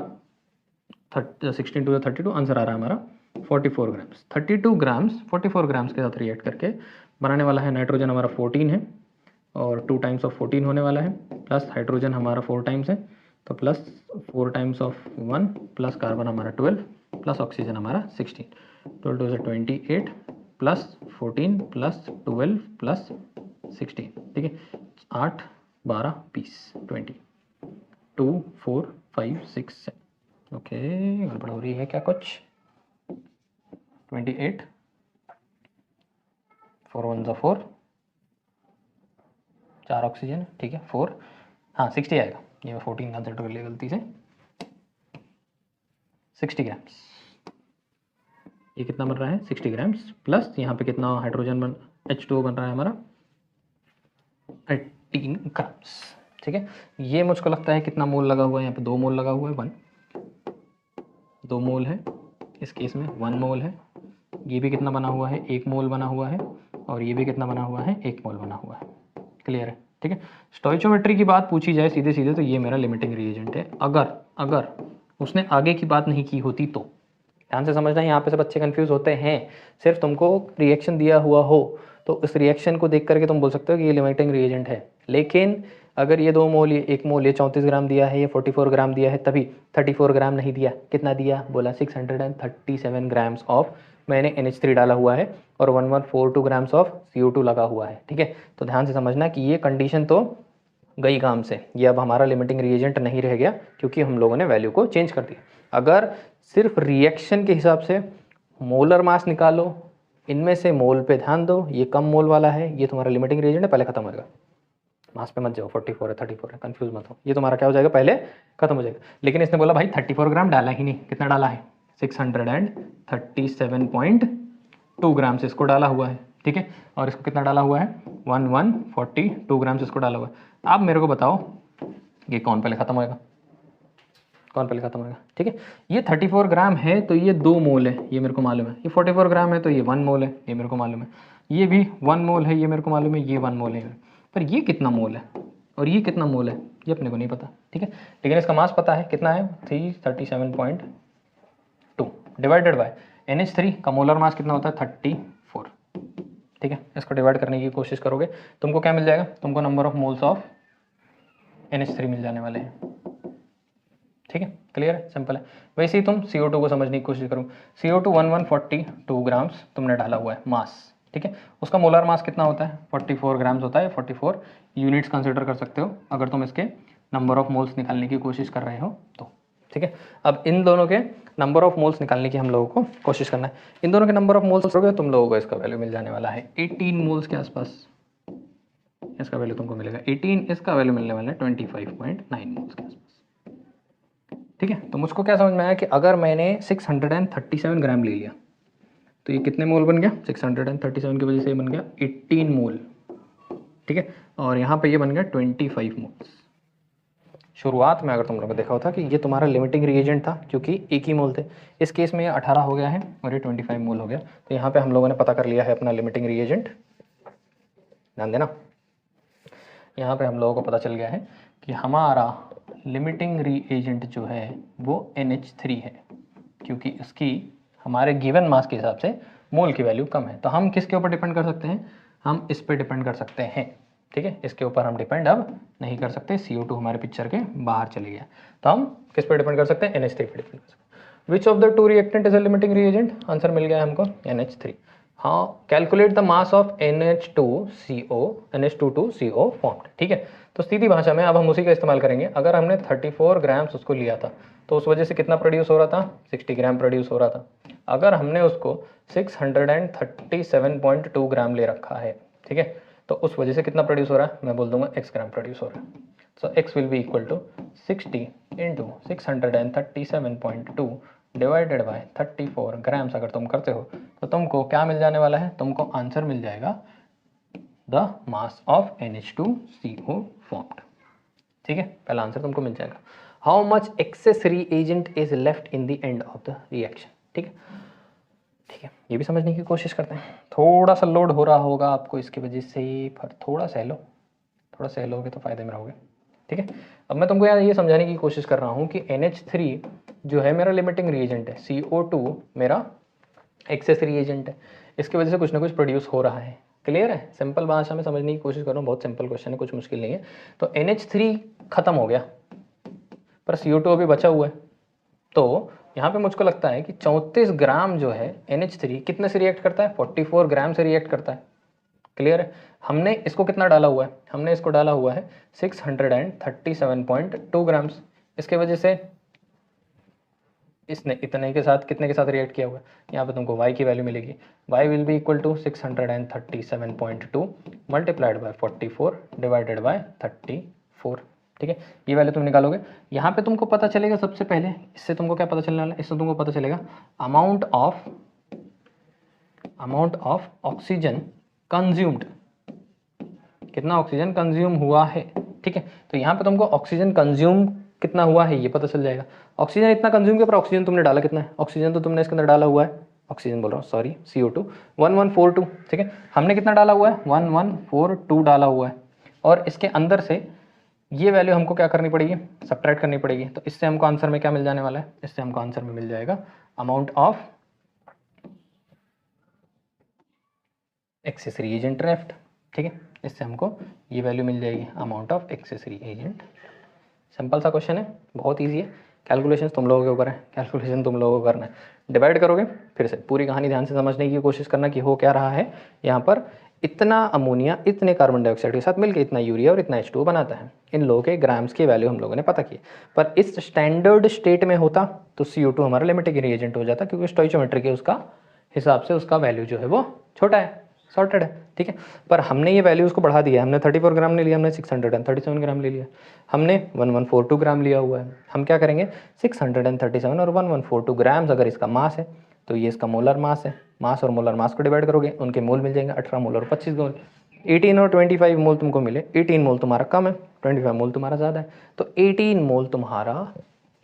16 to 32, आंसर आ रहा है हमारा 44 ग्राम्स। 32 ग्राम्स 44 ग्राम्स के साथ रिएक्ट करके बनाने वाला है। नाइट्रोजन हमारा 14 है और 2 टाइम्स ऑफ 14 होने वाला है, प्लस हाइड्रोजन हमारा 4 टाइम्स है, तो plus 4 times of 1, plus carbon हमारा 12, प्लस ऑक्सीजन हमारा 16, 12 2 से 28, प्लस 14 प्लस 12 प्लस 16, ठीक है। 8 12 20 20 2 4 5 6 7, ओके गड़बड़ हो रही है क्या कुछ? 28 4 1 ज़ा 4, 4 ऑक्सीजन, ठीक है। 4 हाँ 60 आएगा, ये मैं 14 कंसिडर कर लिया गलती से। 60 ग्राम्स, ये कितना बन रहा है? 60 ग्राम्स, प्लस यहाँ पे कितना हाइड्रोजन बन H2O बन रहा है हमारा 18 ग्राम्स, ठीक है। ये मुझको लगता है कितना मोल लगा हुआ है यहाँ पे? 2 मोल लगा हुआ है, 2 मोल है इस केस में, 1 मोल है। ये भी कितना बना हुआ है? 1 मोल बना हुआ है, और ये भी कितना बना हुआ है? 1 मोल बना हुआ है। क्लियर है, ठीक है। स्टोइचोमेट्री की बात पूछी जाए सीधे सीधे तो ये मेरा लिमिटिंग रिएजेंट है। अगर उसने आगे की बात नहीं की होती तो, ध्यान से समझना, यहाँ पे से बच्चे कंफ्यूज होते हैं। सिर्फ तुमको रिएक्शन दिया हुआ हो तो उस रिएक्शन को देख करके तुम बोल सकते हो कि ये लिमिटिंग रिएजेंट है, लेकिन अगर ये 2 मोल, ये 1 मोल, ये 34 ग्राम दिया है, ये 44 ग्राम दिया है, तभी 34 ग्राम नहीं दिया, कितना दिया? बोला 637 ग्राम्स ऑफ, मैंने NH3 डाला हुआ है और 1142 ग्राम्स ऑफ CO2 लगा हुआ है, ठीक है। तो ध्यान से समझना कि ये कंडीशन तो गई काम से, ये अब हमारा लिमिटिंग रिएजेंट नहीं रह गया, क्योंकि हम लोगों ने वैल्यू को चेंज कर दिया। अगर सिर्फ रिएक्शन के हिसाब से मोलर मास निकालो, इनमें से मोल पे ध्यान दो, ये कम मोल वाला है, ये तुम्हारा लिमिटिंग रिएजेंट है, पहले खत्म होगा। मास पे मत जाओ, 44 है 34 है, कंफ्यूज मत हो, ये तुम्हारा क्या हो जाएगा? पहले खत्म हो जाएगा। लेकिन इसने बोला भाई 34 ग्राम डाला ही नहीं, कितना डाला है? 637.2 ग्राम से इसको डाला हुआ है, ठीक है। और इसको कितना डाला हुआ है? 1142 ग्राम से इसको डाला हुआ है। अब मेरे को बताओ ये कौन पहले खत्म होएगा? कौन पहले खत्म होएगा? ठीक है, ये 34 ग्राम है तो ये 2 मोल है, ये मेरे को मालूम है। ये 44 ग्राम है तो ये 1 मोल है, ये मेरे को मालूम है। ये भी 1 मोल है, ये मेरे को मालूम है, ये 1 मोल है। पर ये कितना मोल है और ये कितना मोल है, ये अपने को नहीं पता, ठीक है। लेकिन इसका मास पता है कितना है? 337.2 डिवाइडेड बाय NH3 का मोलर मास कितना होता है 34, ठीक है। इसको डिवाइड करने की कोशिश करोगे तुमको क्या मिल जाएगा, तुमको number of moles of NH3 मिल जाने वाले हैं, ठीक है। क्लियर है, सिंपल है। वैसे ही तुम CO2 को समझने की कोशिश करो। CO2 1142 ग्राम्स तुमने डाला हुआ है मास, ठीक है। उसका मोलर मास कितना होता है 44 ग्राम्स होता है, 44 यूनिट्स कंसिडर कर सकते हो अगर तुम इसके नंबर ऑफ मोल्स निकालने की कोशिश कर रहे हो तो, ठीक है। अब इन दोनों के नंबर ऑफ मोल्स निकालने की हम लोगों को कोशिश करना है। इन दोनों के नंबर ऑफ मोल्स करोगे तुम लोगों को इसका वैल्यू मिल जाने वाला है 18 मोल्स के आसपास। इसका वैल्यू तुमको मिलेगा 18, इसका वैल्यू मिलने वाला है 25.9 मोल्स के आसपास, ठीक है। तो मुझको क्या समझ में आया कि अगर मैंने 637 ग्राम ले लिया तो ये कितने मोल बन गया, 637 की वजह से ये बन गया 18 मोल, ठीक है। और यहाँ पे ये बन गया 25 मोल्स। शुरुआत में अगर तुम लोगों ने देखा होता कि ये तुम्हारा लिमिटिंग रिएजेंट था क्योंकि एक ही मोल थे, इस केस में ये 18 हो गया है और ये 25 मोल हो गया। तो यहाँ पे हम लोगों ने पता कर लिया है अपना लिमिटिंग रिएजेंट। ध्यान देना, यहाँ पे हम लोगों को पता चल गया है कि हमारा लिमिटिंग रिएजेंट जो है वो NH3 है, क्योंकि इसकी हमारे गिवन मास के हिसाब से मोल की वैल्यू कम है। तो हम किसके ऊपर डिपेंड कर सकते हैं, हम इस पे डिपेंड कर सकते हैं, ठीक है। इसके ऊपर हम डिपेंड अब नहीं कर सकते, CO2 हमारे पिक्चर के बाहर चले गया। तो हम किस पे डिपेंड कर सकते हैं, NH3 पे डिपेंड कर सकते हैं। Which of the two reactant is a limiting reagent, answer मिल गया हमको NH3। हाँ, calculate the mass of NH2CO formed, ठीक है। तो सीधी भाषा में अब हम उसी का इस्तेमाल करेंगे। अगर हमने 34 ग्राम्स उसको लिया था तो उस वजह से कितना प्रोड्यूस हो रहा था, 60 ग्राम प्रोड्यूस हो रहा था। अगर हमने उसको 637.2 ग्राम ले रखा है, ठीक है, तो उस वजह से कितना प्रोड्यूस हो रहा है, मैं बोल दूंगा x ग्राम प्रोड्यूस हो रहा है। So x will be equal to 60 into 637.2 divided by 34 grams. अगर तुम करते हो तो तुमको क्या मिल जाने वाला है, तुमको आंसर मिल जाएगा the mass of NH2CO formed, ठीक है। पहला आंसर तुमको मिल जाएगा। How much access reagent is left in the end of the reaction, ठीक है, ठीक है। ये भी समझने की कोशिश करते हैं। थोड़ा सा लोड हो रहा होगा आपको इसकी वजह से, पर थोड़ा सहलोगे तो फायदे में रहोगे, ठीक है। अब मैं तुमको यार ये समझाने की कोशिश कर रहा हूँ कि NH3 जो है मेरा लिमिटिंग रिएजेंट है, CO2 मेरा एक्सेस रिएजेंट है, इसकी वजह से कुछ ना कुछ प्रोड्यूस हो रहा है। क्लियर है, सिंपल भाषा में समझने की कोशिश कर रहा हूँ, बहुत सिंपल क्वेश्चन है, कुछ मुश्किल नहीं है। तो NH3 खत्म हो गया पर CO2 अभी बचा हुआ है। तो यहाँ पे मुझको लगता है कि 34 ग्राम जो है NH3 कितने से रिएक्ट करता है, 44 ग्राम से रिएक्ट करता है। क्लियर है। हमने इसको कितना डाला हुआ है, हमने इसको डाला हुआ है 637.2 ग्राम्स। इसके वजह से इसने इतने के साथ कितने के साथ रिएक्ट किया हुआ है, यहाँ पे तुमको y की वैल्यू मिलेगी। y will be equal to 637.2 multiplied by 44 divided by 34, ठीक है। ये वैल्यू तुम निकालोगे, यहाँ पे तुमको पता चलेगा सबसे पहले, इससे तुमको क्या पता चलने वाला है, इससे तुमको पता चलेगा अमाउंट ऑफ ऑक्सीजन कंज्यूम्ड, कितना ऑक्सीजन कंज्यूम हुआ है, ठीक है। तो यहाँ पे तुमको ऑक्सीजन कंज्यूम कितना हुआ है ये पता चल जाएगा। ऑक्सीजन इतना कंज्यूम किया पर ऑक्सीजन तुमने डाला कितना है, ऑक्सीजन तो तुमने इसके अंदर डाला हुआ है, ऑक्सीजन बोल रहा हूँ सॉरी, CO2 1142, ठीक है। हमने कितना डाला हुआ है, 1142 डाला हुआ है, और इसके अंदर से ये वैल्यू हमको क्या करनी पड़ेगी, सब्ट्रैक्ट करनी पड़ेगी। तो इससे हमको आंसर में क्या मिल जाने वाला है, इससे हमको आंसर में मिल जाएगा amount of access reagent left, ठीक है। इससे हमको ये वैल्यू मिल जाएगी amount of access reagent. Simple सा क्वेश्चन है, बहुत इजी है। कैलकुलेशन तुम लोगों के ऊपर है, कैलकुलेशन तुम लोगों को करना है। डिवाइड करोगे, फिर से पूरी कहानी ध्यान से समझने की कोशिश करना कि हो क्या रहा है। यहाँ पर इतना अमोनिया इतने कार्बन डाइऑक्साइड के साथ मिलकर इतना यूरिया और इतना H2O बनाता है। इन लोगों के ग्राम्स की वैल्यू हम लोगों ने पता की, पर इस स्टैंडर्ड स्टेट में होता तो CO2 हमारा लिमिटिंग रिएजेंट हो जाता, क्योंकि स्टोइचोमेट्री के उसका हिसाब से उसका वैल्यू जो है वो छोटा है, सॉर्टेड है, ठीक है। पर हमने ये वैल्यू उसको बढ़ा दिया, हमने 34 ग्राम नहीं लिया, हमने 637 ग्राम ले लिया, हमने 1142 ग्राम लिया हुआ है। हम क्या करेंगे, 637 और 1142 ग्राम्स अगर इसका मास है तो ये इसका मोलर मास है। मास और मोलर मास को डिवाइड करोगे, उनके मोल मिल जाएंगे, 18 मोल और 25 मोल। 18 और 25 मोल तुमको मिले, 18 मोल तुम्हारा कम है, 25 मोल तुम्हारा ज़्यादा है, तो 18 मोल तुम्हारा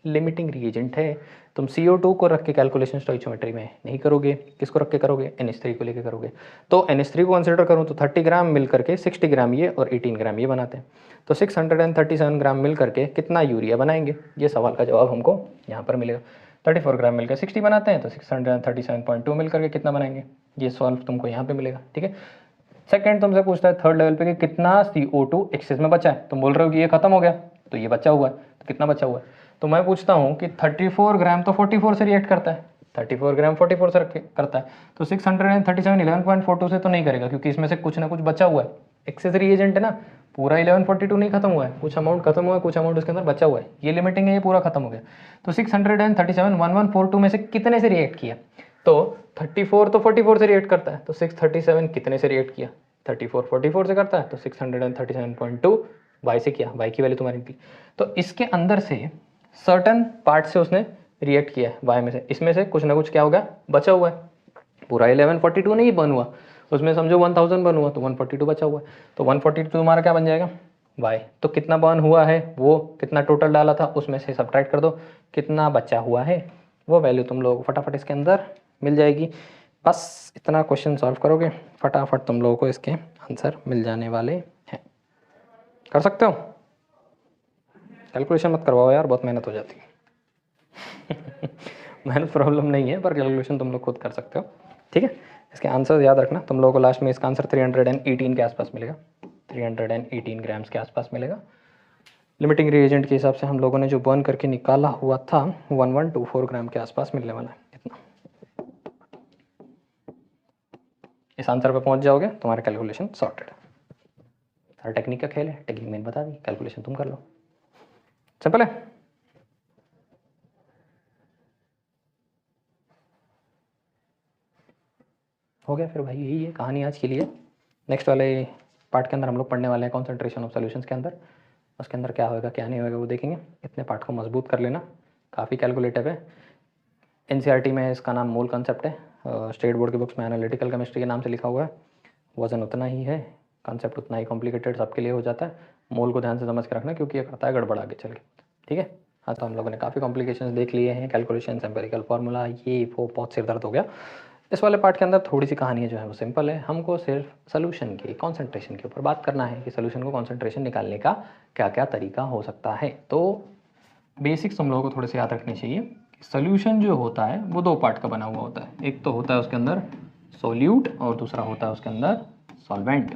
लिमिटिंग रिएजेंट है। तुम CO2 को रख के कैलकुलेशन स्टोइचोमेट्री में नहीं करोगे, किसको रख के करोगे, NH3 को लेके करोगे। तो NH3 को कंसिडर करूँ तो 30 ग्राम मिल करके 60 ग्राम ये और 18 ग्राम ये बनाते हैं। तो 637 ग्राम मिल करके कितना यूरिया बनाएंगे, ये सवाल का जवाब हमको यहाँ पर मिलेगा। 34 ग्राम मिलकर 60 बनाते हैं, तो 637.2 मिलकर के कितना बनाएंगे, ये सॉल्व तुमको यहाँ पे मिलेगा। ठीक है, सेकंड तुमसे पूछता है थर्ड लेवल पे कि कितना CO2 एक्सेस में बचा है। तुम बोल रहे हो कि ये खत्म हो गया, तो ये बचा हुआ है, तो कितना बचा हुआ है। तो मैं पूछता हूँ कि 34 ग्राम तो 44 से रिएक्ट करता है, 34 ग्राम 44 से करता है, तो 637 11.42 से तो नहीं करेगा, क्योंकि इसमें से कुछ ना कुछ बचा हुआ है। एक्सेस रिएजेंट है ना, पूरा 1142 नहीं खत्म हुआ है, कुछ अमाउंट खत्म हुआ है, कुछ अमाउंट उसके अंदर बचा हुआ है, ये लिमिटिंग है, ये पूरा खत्म हो गया। तो 637 1142 में से कितने से रिएक्ट किया, तो 34 तो 44 से रिएक्ट करता है, तो 637 कितने से रिएक्ट किया, 34 44 से करता है, तो 637.2 वाई से किया, वाई की वैल्यू तुम्हारी थी। तो इसके अंदर से सर्टन पार्ट से उसने रिएक्ट किया है वाई में से, इसमें से कुछ ना कुछ क्या होगा, बचा हुआ है। पूरा 1142 नहीं बन हुआ, उसमें समझो 1000 बन हुआ, तो 142 बचा हुआ है, तो 142 तुम्हारा क्या बन जाएगा, वाई। तो कितना बर्न हुआ है, वो कितना टोटल डाला था उसमें से सब्ट्रैक्ट कर दो, कितना बचा हुआ है वो वैल्यू तुम लोग फटाफट इसके अंदर मिल जाएगी। बस इतना क्वेश्चन सॉल्व करोगे, फटाफट तुम लोगों को इसके आंसर मिल जाने वाले हैं। कर सकते हो, कैलकुलेशन मत करवाओ यार, बहुत मेहनत हो जाती है। मेहनत प्रॉब्लम नहीं है, पर कैलकुलेशन तुम लोग खुद कर सकते हो। ठीक है, इसके आंसर याद रखना, तुम लोगों को लास्ट में इसका आंसर 318 के आसपास मिलेगा, 318 ग्राम्स के आसपास मिलेगा। लिमिटिंग रिएजेंट के हिसाब से हम लोगों ने जो बर्न करके निकाला हुआ था 1124 ग्राम के आसपास मिलने वाला है। इतना इस आंसर पे पहुंच जाओगे, तुम्हारा कैलकुलेशन सॉर्टेड है। सारा टेक्निक का खेल है, टेक्निक मैंने बता दी, कैलकुलेशन तुम कर लो, सिंपल है। हो गया फिर भाई, यही है कहानी आज के लिए। नेक्स्ट वाले पार्ट के अंदर हम लोग पढ़ने वाले हैं कॉन्सेंट्रेशन ऑफ सॉल्यूशंस के अंदर, उसके अंदर क्या होगा क्या नहीं होगा वो देखेंगे। इतने पार्ट को मजबूत कर लेना, काफ़ी कैलकुलेटिव है। NCERT में इसका नाम मोल कंसेप्ट है, स्टेट बोर्ड की बुक्स में एनालिटिकल केमिस्ट्री के नाम से लिखा हुआ है। वजन उतना ही है, कंसेप्ट उतना ही कॉम्प्लिकेटेड सबके लिए हो जाता है। मोल को ध्यान से समझ के रखना, क्योंकि ये करता है गड़बड़ आगे चल के। ठीक है, हाँ, तो हम लोगों ने काफ़ी कॉम्प्लिकेशंस देख लिए हैं, कैलकुलेशन, एम्पेरिकल फार्मूला, ये वो बहुत सिर दर्द हो गया। इस वाले पार्ट के अंदर थोड़ी सी कहानी जो है वो सिंपल है, हमको सिर्फ सोल्यूशन की कॉन्सेंट्रेशन के ऊपर बात करना है कि सोल्यूशन को कॉन्सेंट्रेशन निकालने का क्या क्या तरीका हो सकता है। तो बेसिक्स तुम लोगों को थोड़े से याद रखने चाहिए कि सोल्यूशन जो होता है वो दो पार्ट का बना हुआ होता है, एक तो होता है उसके अंदर सोल्यूट और दूसरा होता है उसके अंदर सॉल्वेंट।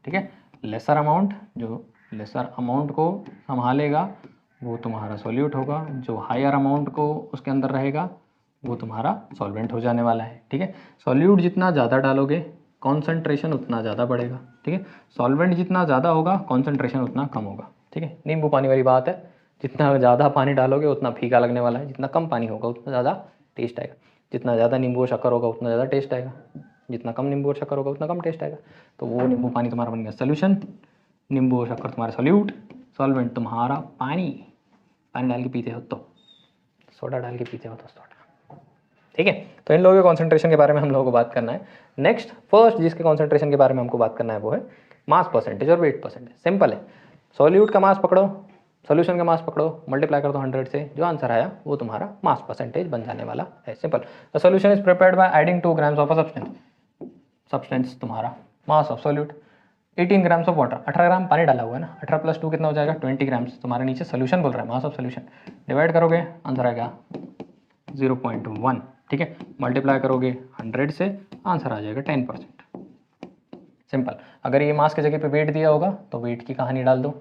ठीक है, लेसर अमाउंट, जो लेसर अमाउंट को संभालेगा वो तुम्हारा सोल्यूट होगा, जो हायर अमाउंट को उसके अंदर रहेगा वो तुम्हारा सॉल्वेंट हो जाने वाला है। ठीक है, सॉल्यूट जितना ज़्यादा डालोगे कॉन्सेंट्रेशन उतना ज़्यादा बढ़ेगा। ठीक है, सॉल्वेंट जितना ज़्यादा होगा कॉन्सेंट्रेशन उतना कम होगा। ठीक है, नींबू पानी वाली बात है, जितना ज़्यादा पानी डालोगे उतना फीका लगने वाला है, जितना कम पानी होगा उतना ज़्यादा टेस्ट आएगा, जितना ज़्यादा नींबू और शक्कर होगा उतना ज़्यादा टेस्ट आएगा, जितना कम नींबू और शक्कर होगा उतना कम टेस्ट आएगा। तो वो नींबू पानी तुम्हारा बन गया सोल्यूशन, नींबू और शक्कर तुम्हारा सोल्यूट, सॉल्वेंट तुम्हारा पानी, पानी डाल के पीते हो तो, सोडा डाल के पीते हो तो सोडा। ठीक है, तो इन लोगों के कॉन्सेंट्रेशन के बारे में हम लोगों को बात करना है। नेक्स्ट फर्स्ट जिसके कॉन्सेंट्रेशन के बारे में हमको बात करना है वो है मास परसेंटेज और वेट परसेंटेज। सिंपल है, सॉल्यूट का मास पकड़ो, सॉल्यूशन का मास पकड़ो, मल्टीप्लाई कर दो 100 से, जो आंसर आया वो तुम्हारा मास परसेंटेज बन जाने वाला है। Simple, the solution is prepared by adding 2 grams of a substance तुम्हारा mass of solute, 18 grams of water, 18 gram पानी डाला हुआ है ना, 18 + 2 कितना हो जाएगा 20 ग्राम्स, तुम्हारे नीचे सोल्यूशन बोल रहा है मास ऑफ सोल्यूशन, डिवाइड करोगे आंसर आएगा 0.1। ठीक है, मल्टीप्लाई करोगे 100 से, आंसर आ जाएगा 10%। सिंपल, अगर ये मास की जगह पे वेट दिया होगा तो वेट की कहानी डाल दो,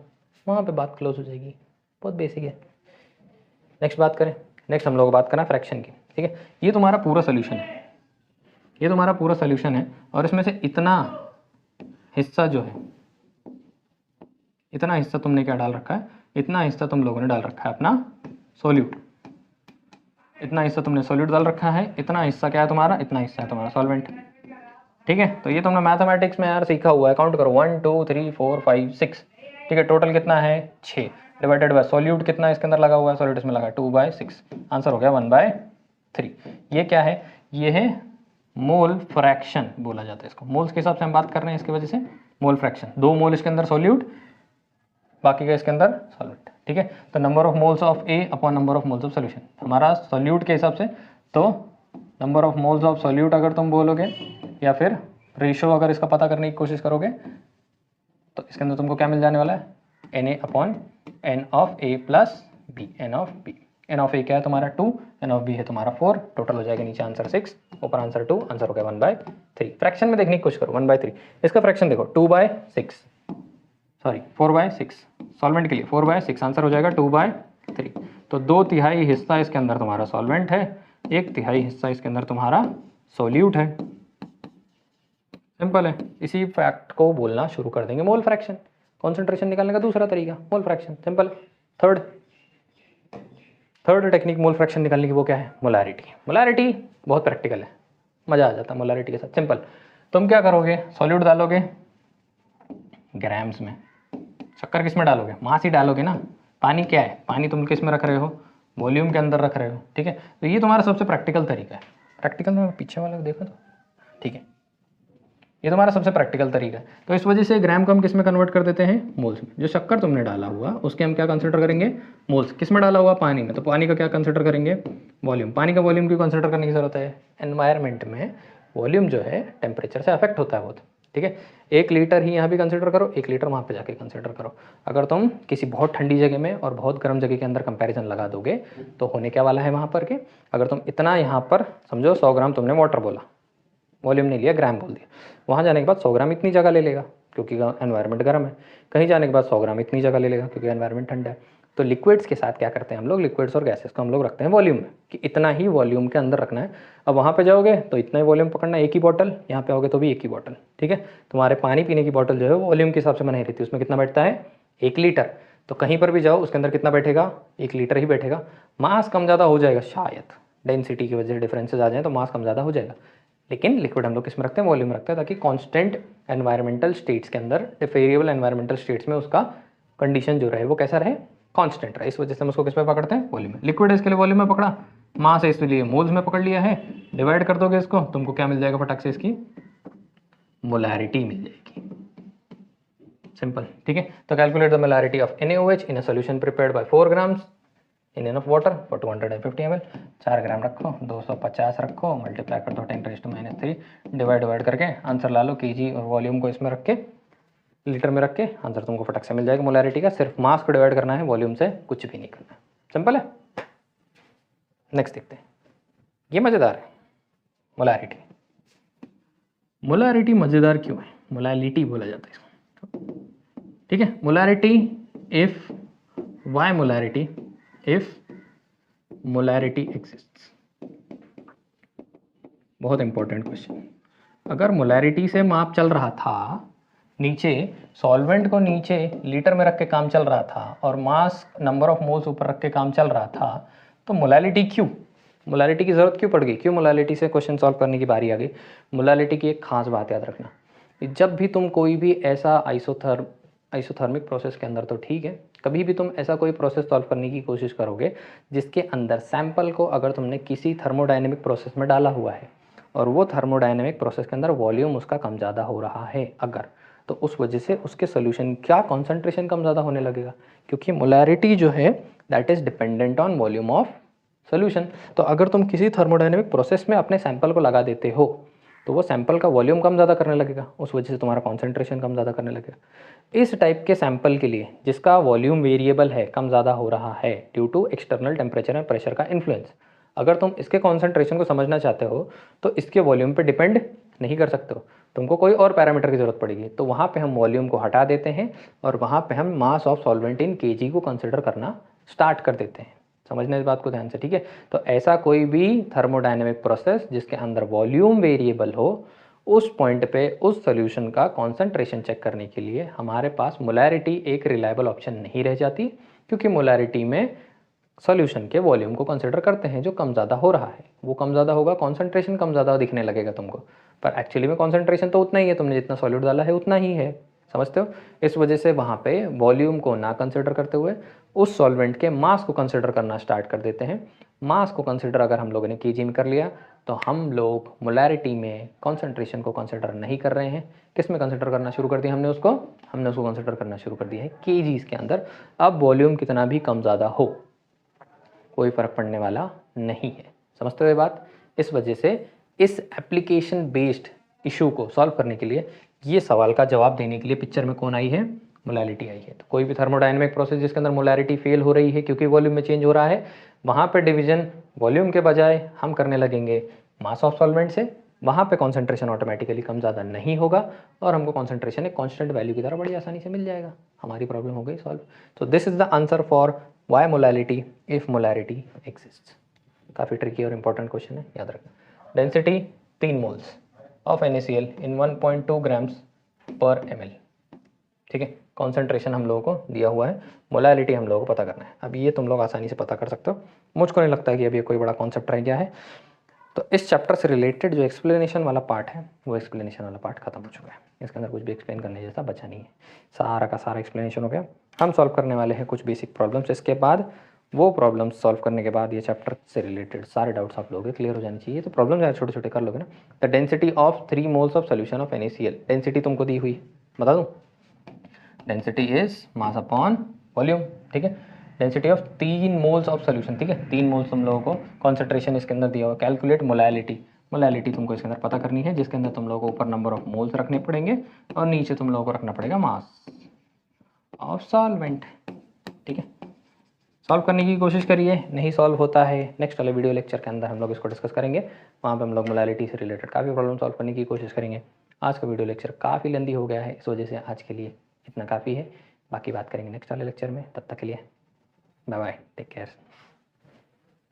वहाँ पे बात क्लोज हो जाएगी, बहुत बेसिक है। नेक्स्ट बात करें, नेक्स्ट हम लोग बात करना फ्रैक्शन की। ठीक है, ये तुम्हारा पूरा सोल्यूशन है, ये तुम्हारा पूरा सोल्यूशन है, और इसमें से इतना हिस्सा जो है, इतना हिस्सा तुमने क्या डाल रखा है, इतना हिस्सा तुम लोगों ने डाल रखा है अपना सोल्यूट, इतना हिस्सा तुमने सोल्यूट डाल रखा है, इतना हिस्सा क्या है तुम्हारा, इतना हिस्सा है तुम्हारा सॉल्वेंट। ठीक है, तो ये तुमने मैथमेटिक्स में यार सीखा हुआ है, काउंट करो 1 2 3 4 5 6। ठीक है, टोटल कितना है 6, डिवाइडेड बाय सोल्यूट कितना इसके अंदर लगा हुआ है, सोल्यूट इसमें लगा 2/6, आंसर हो गया 1/3। ये क्या है, ये है मोल फ्रैक्शन बोला जाता है इसको, मोल्स के हिसाब से हम बात कर रहे हैं, इसकी वजह से मोल फ्रैक्शन, 2 मोल इसके अंदर सोल्यूट, बाकी का इसके अंदर सॉल्वेंट। ठीक है, तो number of moles of A upon number of moles of solution हमारा सोल्यूट के हिसाब से, तो number of moles of solute अगर तुम बोलोगे या फिर रेशो अगर इसका पता करने की कोशिश करोगे तो इसके अंदर तुमको क्या मिल जाने वाला है, Na upon N of A plus B, N ऑफ B, एन ऑफ ए क्या है तुम्हारा 2, एन ऑफ बी है तुम्हारा 4, टोटल हो जाएगा नीचे आंसर 6, ऊपर आंसर 2, आंसर हो गया 1/3। फ्रैक्शन में देखने की कोशिश करो 1/3, इसका फ्रैक्शन देखो 2/6, सॉरी 4/6, सॉल्वेंट के लिए 4/6 आंसर हो जाएगा 2/3। तो 2/3 हिस्सा इसके अंदर तुम्हारा सॉल्वेंट है, 1/3 हिस्सा इसके अंदर तुम्हारा सोल्यूट है। सिंपल है। इसी फैक्ट को बोलना शुरू कर देंगे मोल फ्रैक्शन, कॉन्सेंट्रेशन निकालने का दूसरा तरीका mole fraction, simple. Third technique mole fraction निकालने की वो क्या है, मोलैरिटी। मोलैरिटी बहुत प्रैक्टिकल है, मजा आ जाता है मोलैरिटी के साथ। सिंपल, तुम क्या करोगे, सॉल्यूट डालोगे ग्राम्स में, शक्कर किस में डालोगे, मास ही डालोगे ना। पानी क्या है, पानी तुम किस में रख रहे हो, वॉल्यूम के अंदर रख रहे हो, ठीक है। तो ये तुम्हारा सबसे प्रैक्टिकल तरीका है। प्रैक्टिकल में पीछे वाला देखो तो, ठीक है, ये तुम्हारा सबसे प्रैक्टिकल तरीका है। तो इस वजह से ग्राम को हम किस में कन्वर्ट कर देते हैं, मोल्स में। जो शक्कर तुमने डाला हुआ उसके हम क्या कंसिडर करेंगे, मोल्स। किस में डाला हुआ, पानी में, तो पानी का क्या कंसिडर करेंगे, वॉल्यूम। पानी का वॉल्यूम क्यों कंसिडर करने की जरूरत है, एनवायरनमेंट में वॉल्यूम जो है टेम्परेचर से अफेक्ट होता है बहुत, ठीक है। 1 लीटर ही यहाँ भी कंसिडर करो, 1 लीटर वहाँ पे जाके कंसिडर करो। अगर तुम किसी बहुत ठंडी जगह में और बहुत गर्म जगह के अंदर कंपैरिजन लगा दोगे तो होने क्या वाला है वहाँ पर के, अगर तुम इतना यहाँ पर समझो 100 ग्राम तुमने वाटर बोला, वॉल्यूम नहीं लिया, ग्राम बोल दिया, वहाँ जाने के बाद 100 ग्राम इतनी जगह ले लेगा क्योंकि एनवायरनमेंट गर्म है, कहीं जाने के बाद 100 ग्राम इतनी जगह ले लेगा क्योंकि एनवायरनमेंट ठंडा है। तो लिक्विड्स के साथ क्या करते हैं हम लोग, लिक्विड्स और गैसेस को हम लोग रखते हैं वॉल्यूम में, कि इतना ही वॉल्यूम के अंदर रखना है। अब वहाँ पे जाओगे तो इतना ही वॉल्यूम पकड़ना है, एक ही बॉटल, यहाँ पे आओगे तो भी एक ही बॉटल, ठीक है। तुम्हारे पानी पीने की बॉटल जो है वो वॉल्यूम के हिसाब से बनाई रहती है, उसमें कितना बैठता है, 1 लीटर। तो कहीं पर भी जाओ उसके अंदर कितना बैठेगा, 1 लीटर ही बैठेगा। मास कम ज़्यादा हो जाएगा शायद, डेंसिटी की वजह से डिफरेंसेस आ जाए तो मास कम ज़्यादा हो जाएगा, लेकिन लिक्विड हम लोग किस में रखते हैं, वॉल्यूम में रखते हैं, ताकि कांस्टेंट एनवायरमेंटल स्टेट्स के अंदर, वेरिएबल एनवायरमेंटल स्टेट्स में उसका कंडीशन जो रहे वो कैसा रहे, कांस्टेंट रहे। इस वजह से हम उसको किस में पकड़ते हैं, वॉल्यूम में। लिक्विड है इसके लिए वॉल्यूम में पकड़ा, मास है इसलिए मोल्स में पकड़ लिया है। डिवाइड कर दोगे इसको, तुमको क्या मिल जाएगा फटाक से, इसकी मोलैरिटी मिल जाएगी। सिंपल, ठीक है। तो calculate the molarity of NaOH in a solution prepared by 4 grams in enough water for 250 ml। 4 ग्राम रखो, 250 रखो, मल्टीप्लाई कर दो 10⁻³ डिवाइड करके आंसर ला लो। केजी और वॉल्यूम को इसमें रख के, लीटर में रख के आंसर तुमको फटक से मिल जाएगा मोलैरिटी का। सिर्फ मास को डिवाइड करना है, वॉल्यूम से कुछ भी नहीं करना है। सिंपल है। नेक्स्ट देखते हैं, ये मज़ेदार है मोलैरिटी। मोलैरिटी मज़ेदार क्यों है, मोलैलिटी बोला जाता है इसको, ठीक है। Molarity if y molarity if molarity exists, बहुत इंपॉर्टेंट क्वेश्चन। अगर मोलैरिटी से माप चल रहा था, नीचे सॉल्वेंट को नीचे लीटर में रख के काम चल रहा था और मास नंबर ऑफ मोल्स ऊपर रख के काम चल रहा था, तो मोलैलिटी क्यों, मोलैलिटी की जरूरत क्यों पड़ गई, क्यों मोलैलिटी से क्वेश्चन सॉल्व करने की बारी आ गई। मोलैलिटी की एक खास बात याद रखना, जब भी तुम कोई भी ऐसा आइसोथर्मिक प्रोसेस के अंदर तो ठीक है, कभी भी तुम ऐसा कोई प्रोसेस सॉल्व करने की कोशिश करोगे जिसके अंदर सैंपल को अगर तुमने किसी थर्मोडायनेमिक प्रोसेस में डाला हुआ है और वो थर्मोडायनेमिक प्रोसेस के अंदर वॉल्यूम उसका कम ज़्यादा हो रहा है अगर, तो उस वजह से उसके सोल्यूशन का कॉन्सेंट्रेशन कम ज़्यादा होने लगेगा, क्योंकि मोलैरिटी जो है that is dependent on volume of solution. तो अगर तुम किसी थर्मोडायनेमिक प्रोसेस में अपने सैंपल को लगा देते हो तो वो सैंपल का वॉल्यूम कम ज़्यादा करने लगेगा, उस वजह से तुम्हारा कॉन्सेंट्रेशन कम ज़्यादा करने लगेगा। इस टाइप के सैंपल के लिए जिसका वॉल्यूम वेरिएबल है, कम ज़्यादा हो रहा है due to external temperature and pressure का इन्फ्लुएंस, अगर तुम इसके कॉन्सेंट्रेशन को समझना चाहते हो तो इसके वॉल्यूम पे डिपेंड नहीं कर सकते हो, तुमको कोई और पैरामीटर की जरूरत पड़ेगी। तो वहाँ पे हम वॉल्यूम को हटा देते हैं और वहाँ पे हम mass of solvent in KG को कंसिडर करना स्टार्ट कर देते हैं। समझना इस बात को ध्यान से, ठीक है। तो ऐसा कोई भी थर्मोडायनेमिक प्रोसेस जिसके अंदर वॉल्यूम वेरिएबल हो, उस पॉइंट पे उस सोल्यूशन का कॉन्सेंट्रेशन चेक करने के लिए हमारे पास मोलैरिटी एक रिलायबल ऑप्शन नहीं रह जाती, क्योंकि मोलैरिटी में सॉल्यूशन के वॉल्यूम को कंसिडर करते हैं जो कम ज़्यादा हो रहा है। वो कम ज़्यादा होगा, कॉन्सेंट्रेशन कम ज़्यादा दिखने लगेगा तुमको, पर एक्चुअली में कॉन्सेंट्रेशन तो उतना ही है, तुमने जितना सॉल्यूट डाला है उतना ही है, समझते हो। इस वजह से वहाँ पे वॉल्यूम को ना कंसिडर करते हुए उस सॉल्वेंट के मास को कंसिडर करना स्टार्ट कर देते हैं। मास को कंसिडर अगर हम लोगों ने केजी में कर लिया तो हम लोग मोलैरिटी में कॉन्सेंट्रेशन को कंसिडर नहीं कर रहे हैं। किस में कंसिडर करना शुरू कर दिया हमने उसको कंसिडर करना शुरू कर दिया है केजीज के अंदर। अब वॉल्यूम कितना भी कम ज़्यादा हो कोई फ़र्क पड़ने वाला नहीं है, समझते हो ये बात। इस वजह से इस एप्लीकेशन बेस्ड इशू को सॉल्व करने के लिए, ये सवाल का जवाब देने के लिए पिक्चर में कौन आई है, मोलैलिटी आई है। तो कोई भी थर्मोडायनेमिक प्रोसेस जिसके अंदर मोलैलिटी फेल हो रही है क्योंकि वॉल्यूम में चेंज हो रहा है, वहाँ पे डिवीजन वॉल्यूम के बजाय हम करने लगेंगे मास ऑफ सॉल्वेंट से, वहाँ पे कॉन्सेंट्रेशन ऑटोमेटिकली कम ज़्यादा नहीं होगा और हमको कॉन्सेंट्रेशन एक कॉन्स्टेंट वैल्यू की तरह बड़ी आसानी से मिल जाएगा, हमारी प्रॉब्लम हो गई सॉल्व। तो this is the answer for y molality if molarity exist. काफ़ी ट्रिकी और इंपॉर्टेंट क्वेश्चन है, याद रखना। Density 3 moles of NaCl in 1.2 grams पर ml, ठीक है। कॉन्सेंट्रेशन हम लोगों को दिया हुआ है, मोलैलिटी हम लोगों को पता करना है। अब ये तुम लोग आसानी से पता कर सकते हो, मुझको नहीं लगता है कि अभी कोई बड़ा कॉन्सेप्ट रह गया है। तो इस चैप्टर से रिलेटेड जो एक्सप्लेनेशन वाला पार्ट है वो एक्सप्लेनेशन वाला पार्ट खत्म हो चुका है, इसके अंदर कुछ भी एक्सप्लेन करने जैसा बचा नहीं है, सारा का सारा एक्सप्लेनेशन हो गया। हम सॉल्व करने वाले हैं कुछ बेसिक प्रॉब्लम्स, इसके बाद वो प्रॉब्लम्स सॉल्व करने के बाद ये चैप्टर से रिलेटेड सारे डाउट्स आप लोगों के क्लियर हो जाने चाहिए। तो प्रॉब्लम यार छोटे छोटे कर लोगे ना। The density of 3 moles of solution of NaCl, density तुमको दी हुई बता दूँ, density is mass upon volume, ठीक है। Density of 3 moles of solution, ठीक है, 3 मोल्स तुम लोगों को कॉन्सेंट्रेशन इसके अंदर दिया हुआ। कैलकुलेट मोलैलिटी, मोलैलिटी तुमको इसके अंदर पता करनी है, जिसके अंदर तुम लोगों को ऊपर नंबर ऑफ मोल्स रखने पड़ेंगे और नीचे तुम लोगों को रखना पड़ेगा मास ऑफ सॉल्वेंट, ठीक है। सॉल्व करने की कोशिश करिए, नहीं सॉल्व होता है नेक्स्ट वाले वीडियो लेक्चर के अंदर हम लोग इसको डिस्कस करेंगे, वहाँ पे हम लोग मोलैलिटी से रिलेटेड काफ़ी प्रॉब्लम सॉल्व करने की कोशिश करेंगे। आज का वीडियो लेक्चर काफ़ी लेंदी हो गया है, इस वजह से आज के लिए इतना काफ़ी है, बाकी बात करेंगे नेक्स्ट वाले लेक्चर में। तब तक के लिए बाय बाय, टेक केयर।